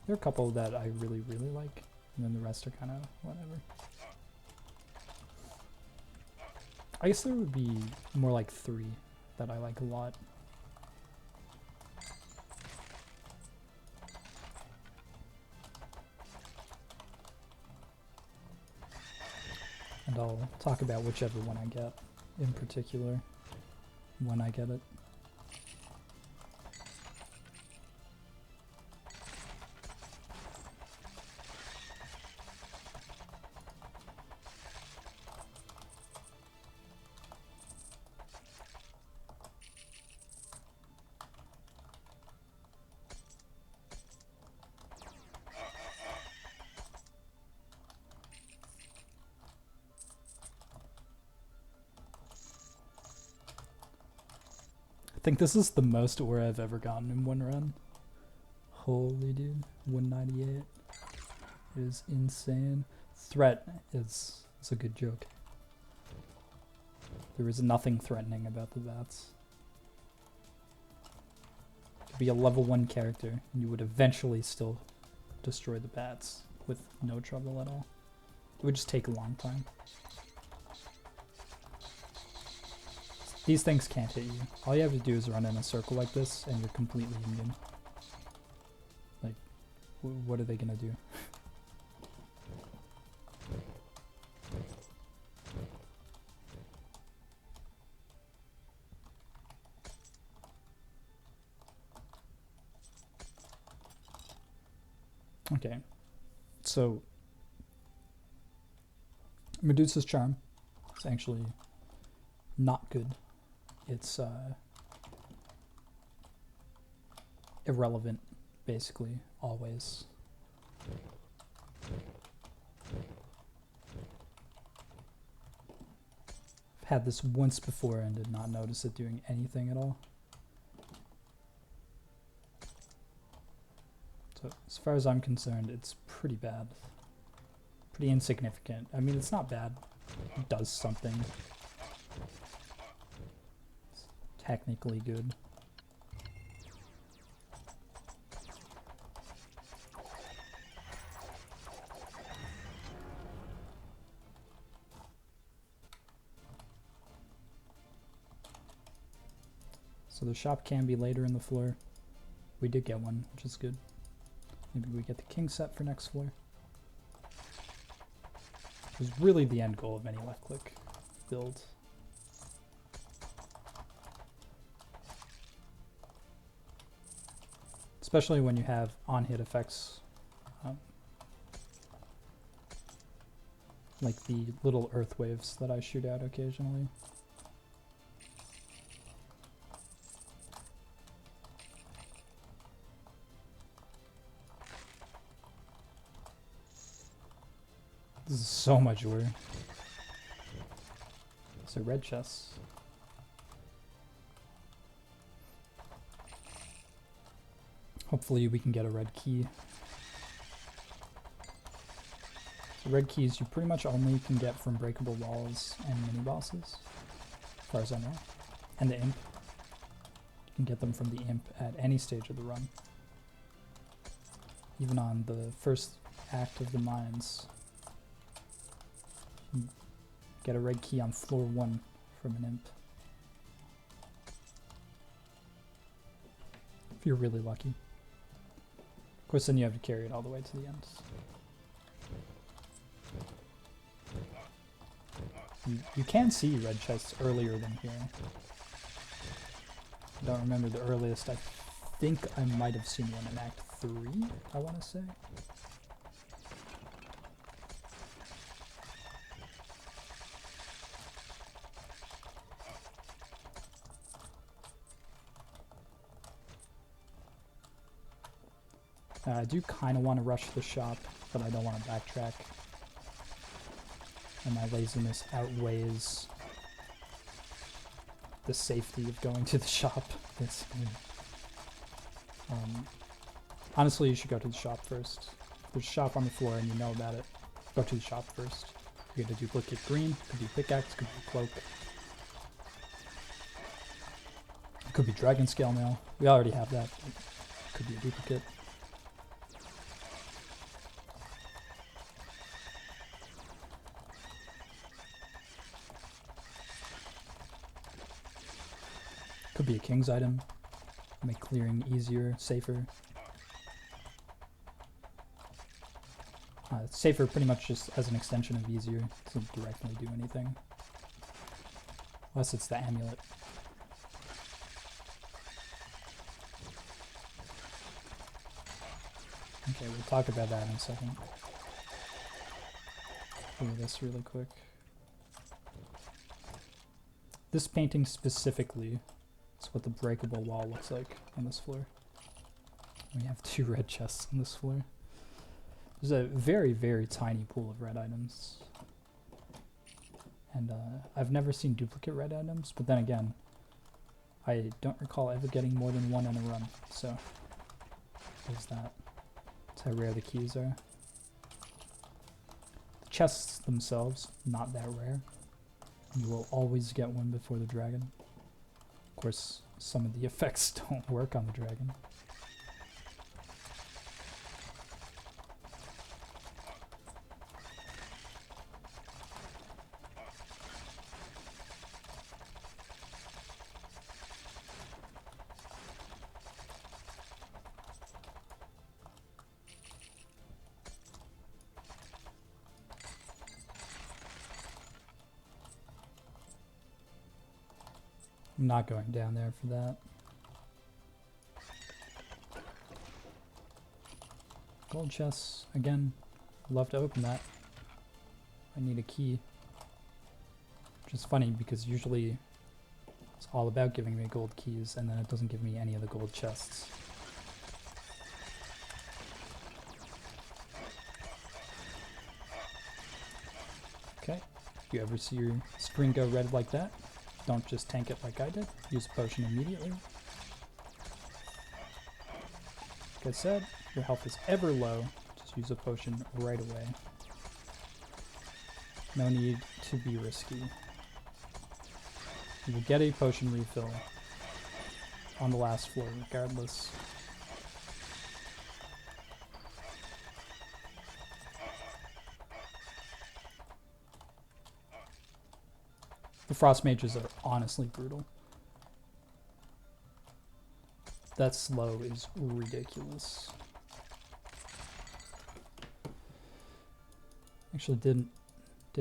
There are a couple that I really, really like, and then the rest are kind of whatever. I guess there would be more like 3 that I like a lot. And I'll talk about whichever one I get in particular when I get it. I think this is the most ore I've ever gotten in one run. Holy dude, 198 is insane. Threat is a good joke. There is nothing threatening about the bats. Could be a level 1 character, and you would eventually still destroy the bats with no trouble at all. It would just take a long time. These things can't hit you. All you have to do is run in a circle like this, and you're completely immune. Like, what are they gonna do? Okay, so Medusa's Charm is actually not good. It's irrelevant, basically, always. I've had this once before and did not notice it doing anything at all. So, as far as I'm concerned, it's pretty bad. Pretty insignificant. I mean, it's not bad. It does something. It's technically good. So the shop can be later in the floor. We did get one, which is good. Maybe we get the king set for next floor. It was really the end goal of any left click. build. Especially when you have on-hit effects, like the little earth waves that I shoot out occasionally. This is so much work. So red chests. Hopefully we can get a red key. So red keys you pretty much only can get from breakable walls and mini bosses, as far as I know. And the imp. You can get them from the imp at any stage of the run. Even on the first act of the mines. Get a red key on floor 1 from an imp. If you're really lucky. Of course, then you have to carry it all the way to the end. You can see red chests earlier than here. I don't remember the earliest. I think I might have seen one in Act 3, I want to say. I do kind of want to rush the shop, but I don't want to backtrack. And my laziness outweighs the safety of going to the shop. Honestly, you should go to the shop first. If there's a shop on the floor and you know about it, go to the shop first. You get a duplicate green, could be pickaxe, could be cloak. Could be dragon scale mail. We already have that, but it could be a duplicate. Could be a king's item, make clearing easier, safer. Safer pretty much just as an extension of easier, it doesn't directly do anything. Unless it's the amulet. Okay, we'll talk about that in a second. Look at this really quick. This painting specifically is what the breakable wall looks like on this floor. We have 2 red chests on this floor. There's a very, very tiny pool of red items. And I've never seen duplicate red items, but then again, I don't recall ever getting more than 1 in a run, so there's that. That's how rare the keys are. The chests themselves, not that rare. You will always get one before the dragon. Of course, some of the effects don't work on the dragon. I'm not going down there for that. Gold chests, again, love to open that. I need a key. Which is funny because usually it's all about giving me gold keys and then it doesn't give me any of the gold chests. Okay, if you ever see your screen go red like that, don't just tank it like I did. Use a potion immediately. Like I said, if your health is ever low, just use a potion right away. No need to be risky. You will get a potion refill on the last floor regardless. The frost mages are honestly brutal. That slow is ridiculous. Actually did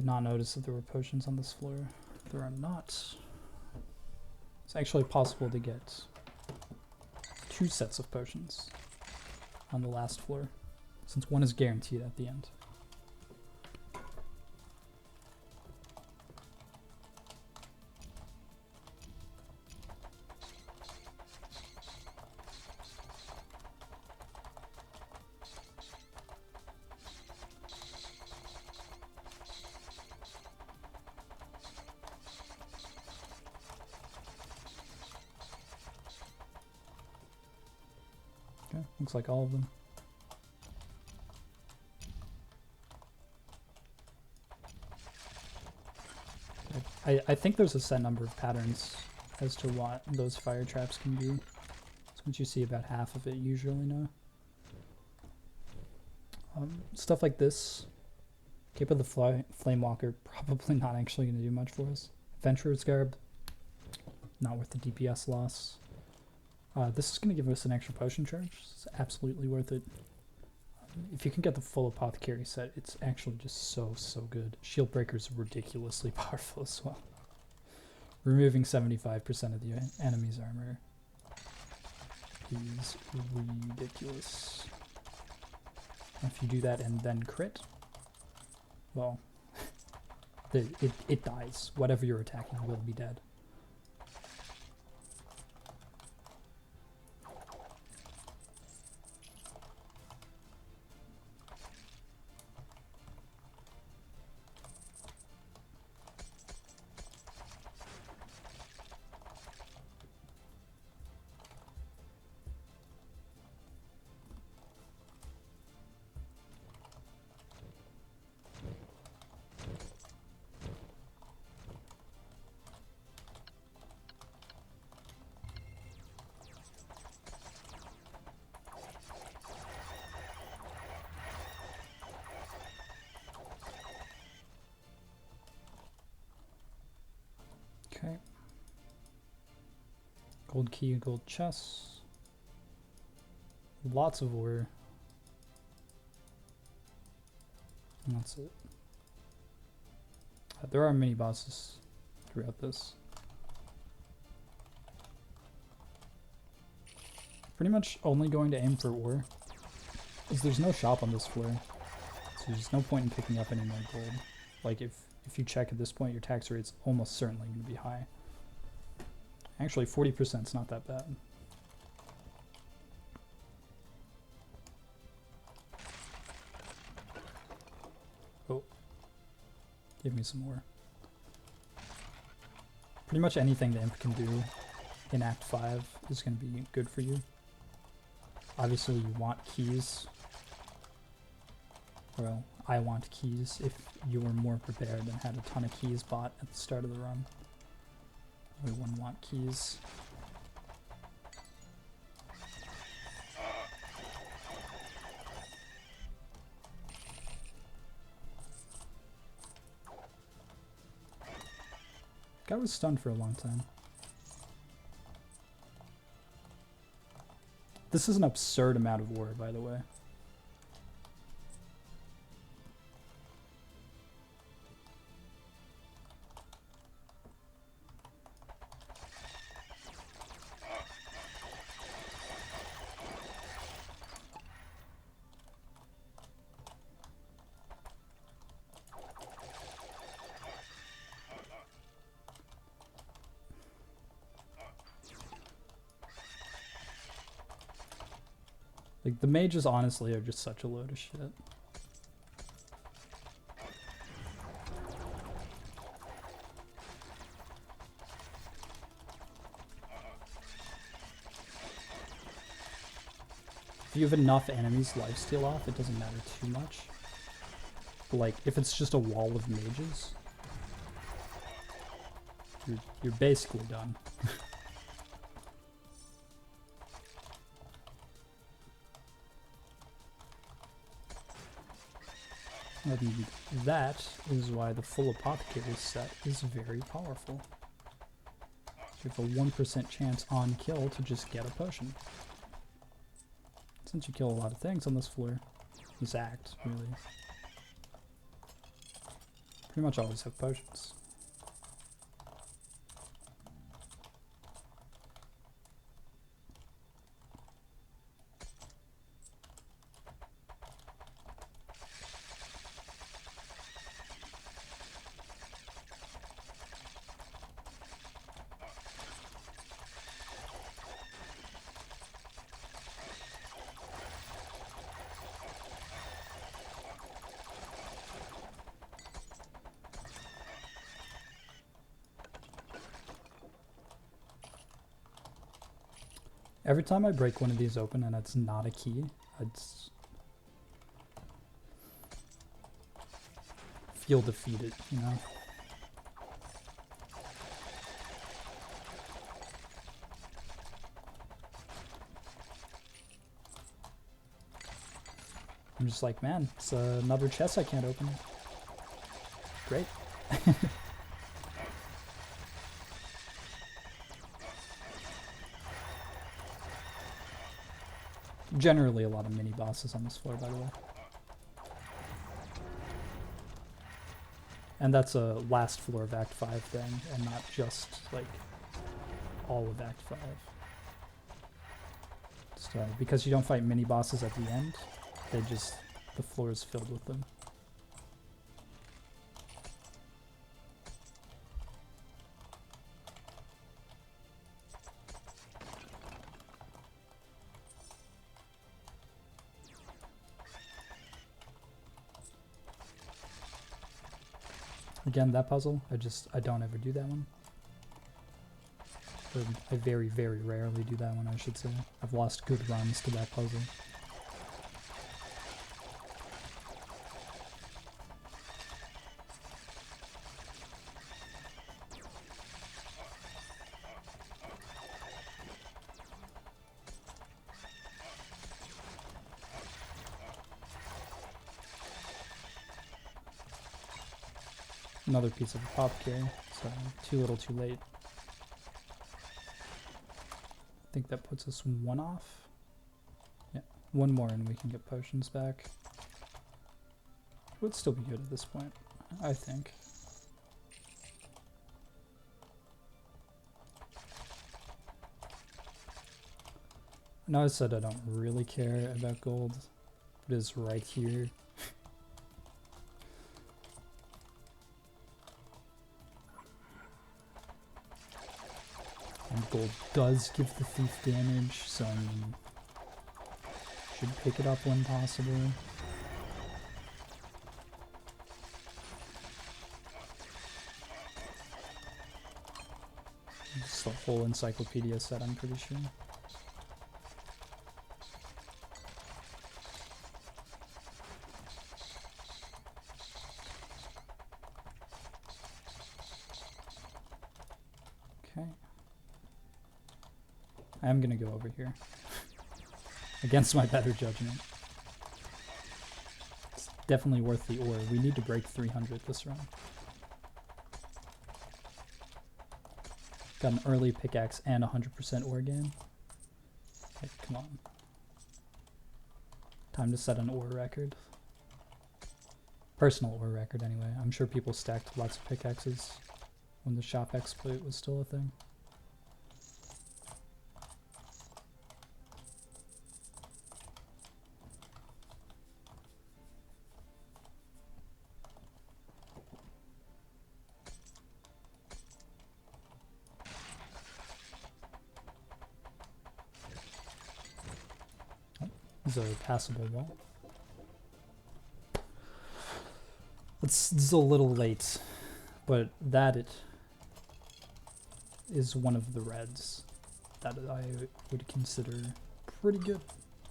not notice that there were potions on this floor. there are not. It's actually possible to get 2 sets of potions on the last floor, since one is guaranteed at the end. Okay, looks like all of them. I think there's a set number of patterns as to what those fire traps can do. So once you see about half of it, you usually know. Stuff like this. Cape of the Flamewalker, probably not actually going to do much for us. Adventurer's Garb, not worth the DPS loss. This is going to give us an extra potion charge. It's absolutely worth it. If you can get the full Apothecary set, it's actually just so good. Shield Breaker's ridiculously powerful as well. Removing 75% of the enemy's armor is ridiculous. If you do that and then crit, well, it dies. Whatever you're attacking will be dead. Okay. Gold key, gold chest. Lots of ore. And that's it. There are mini bosses throughout this. Pretty much only going to aim for ore, because there's no shop on this floor, so there's no point in picking up any more gold. Like if you check at this point, your tax rate's almost certainly going to be high. Actually, 40% is not that bad. Oh, give me some more. Pretty much anything the imp can do in Act 5 is going to be good for you. Obviously, you want keys. Well, I want keys if you were more prepared and had a ton of keys bought at the start of the run. We wouldn't want keys. Guy was stunned for a long time. This is an absurd amount of ore, by the way. Like, the mages honestly are just such a load of shit. If you have enough enemies lifesteal off, it doesn't matter too much. But like, if it's just a wall of mages, you're basically done. And that is why the full Apothecary set is very powerful. You have a 1% chance on kill to just get a potion. Since you kill a lot of things on this floor, this act, really. Pretty much always have potions. Every time I break one of these open and it's not a key, I just feel defeated, you know? I'm just like, man, it's another chest I can't open. Great. Generally a lot of mini bosses on this floor, by the way. And that's a last floor of Act 5 thing, and not just, like, all of Act 5. So, because you don't fight mini bosses at the end, they just, the floor is filled with them. Again, that puzzle, I don't ever do that one. Or I very, very rarely do that one, I should say. I've lost good runs to that puzzle. Another piece of apothecary, so too little too late. I think that puts us one off. Yeah, one more and we can get potions back. Would still be good at this point, I think. I know I said I don't really care about gold, but it's right here. And gold does give the thief damage, so I mean, should pick it up when possible. It's the whole encyclopedia set, I'm pretty sure. Okay. I am gonna go over here. Against my better judgment. It's definitely worth the ore. We need to break 300 this round. Got an early pickaxe and 100% ore gain. Okay, come on. Time to set an ore record. Personal ore record anyway. I'm sure people stacked lots of pickaxes when the shop exploit was still a thing. This is a passable wall. This is a little late, but that is one of the reds that I would consider pretty good.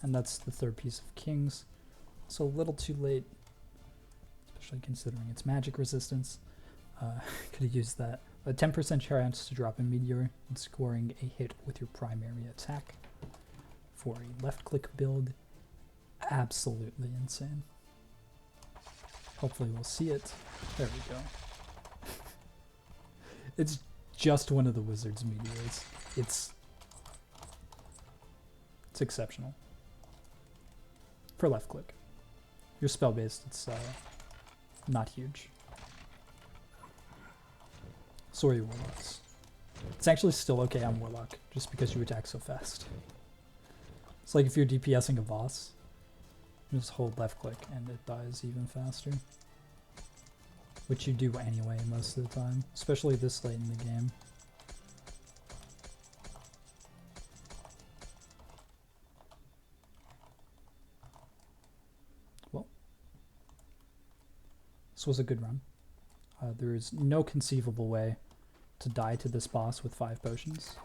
And that's the third piece of Kings. So a little too late, especially considering its magic resistance. Could have used that. A 10% chance to drop a meteor and scoring a hit with your primary attack. For a left-click build, absolutely insane. Hopefully we'll see it. There we go. It's just one of the wizard's meteors. It's exceptional. For left-click. Your spell-based, it's not huge. Sorry, Warlocks. It's actually still okay on Warlock, just because you attack so fast. It's like if you're DPSing a boss, you just hold left click and it dies even faster. Which you do anyway most of the time, especially this late in the game. Well, this was a good run. There is no conceivable way to die to this boss with 5 potions.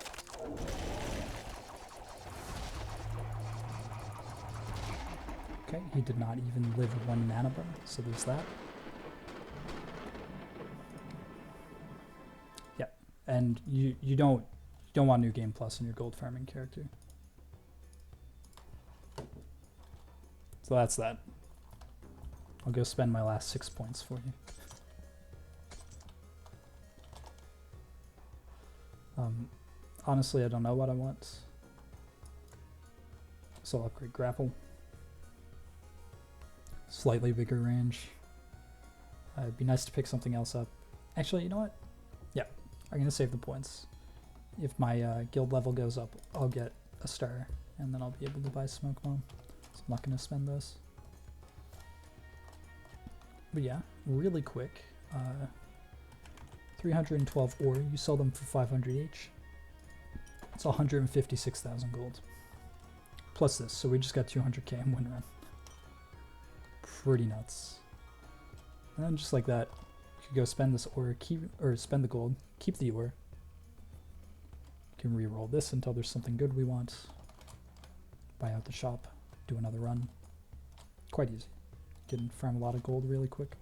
Okay, he did not even live 1 mana bar, so there's that. Yeah, and you don't want New Game Plus in your gold farming character. So that's that. I'll go spend my last 6 points for you. Honestly, I don't know what I want. So I'll upgrade grapple. Slightly bigger range. It'd be nice to pick something else up. Actually, you know what? Yeah, I'm gonna save the points. If my guild level goes up, I'll get a star, and then I'll be able to buy Smoke Bomb. So I'm not gonna spend those. But yeah, really quick. 312 ore, you sell them for 500 each. It's 156,000 gold. Plus this, so we just got 200k in 1 run. Pretty nuts. And then just like that, you could go spend this ore, spend the gold, keep the ore. You can re-roll this until there's something good we want. Buy out the shop, do another run. Quite easy. Can farm a lot of gold really quick.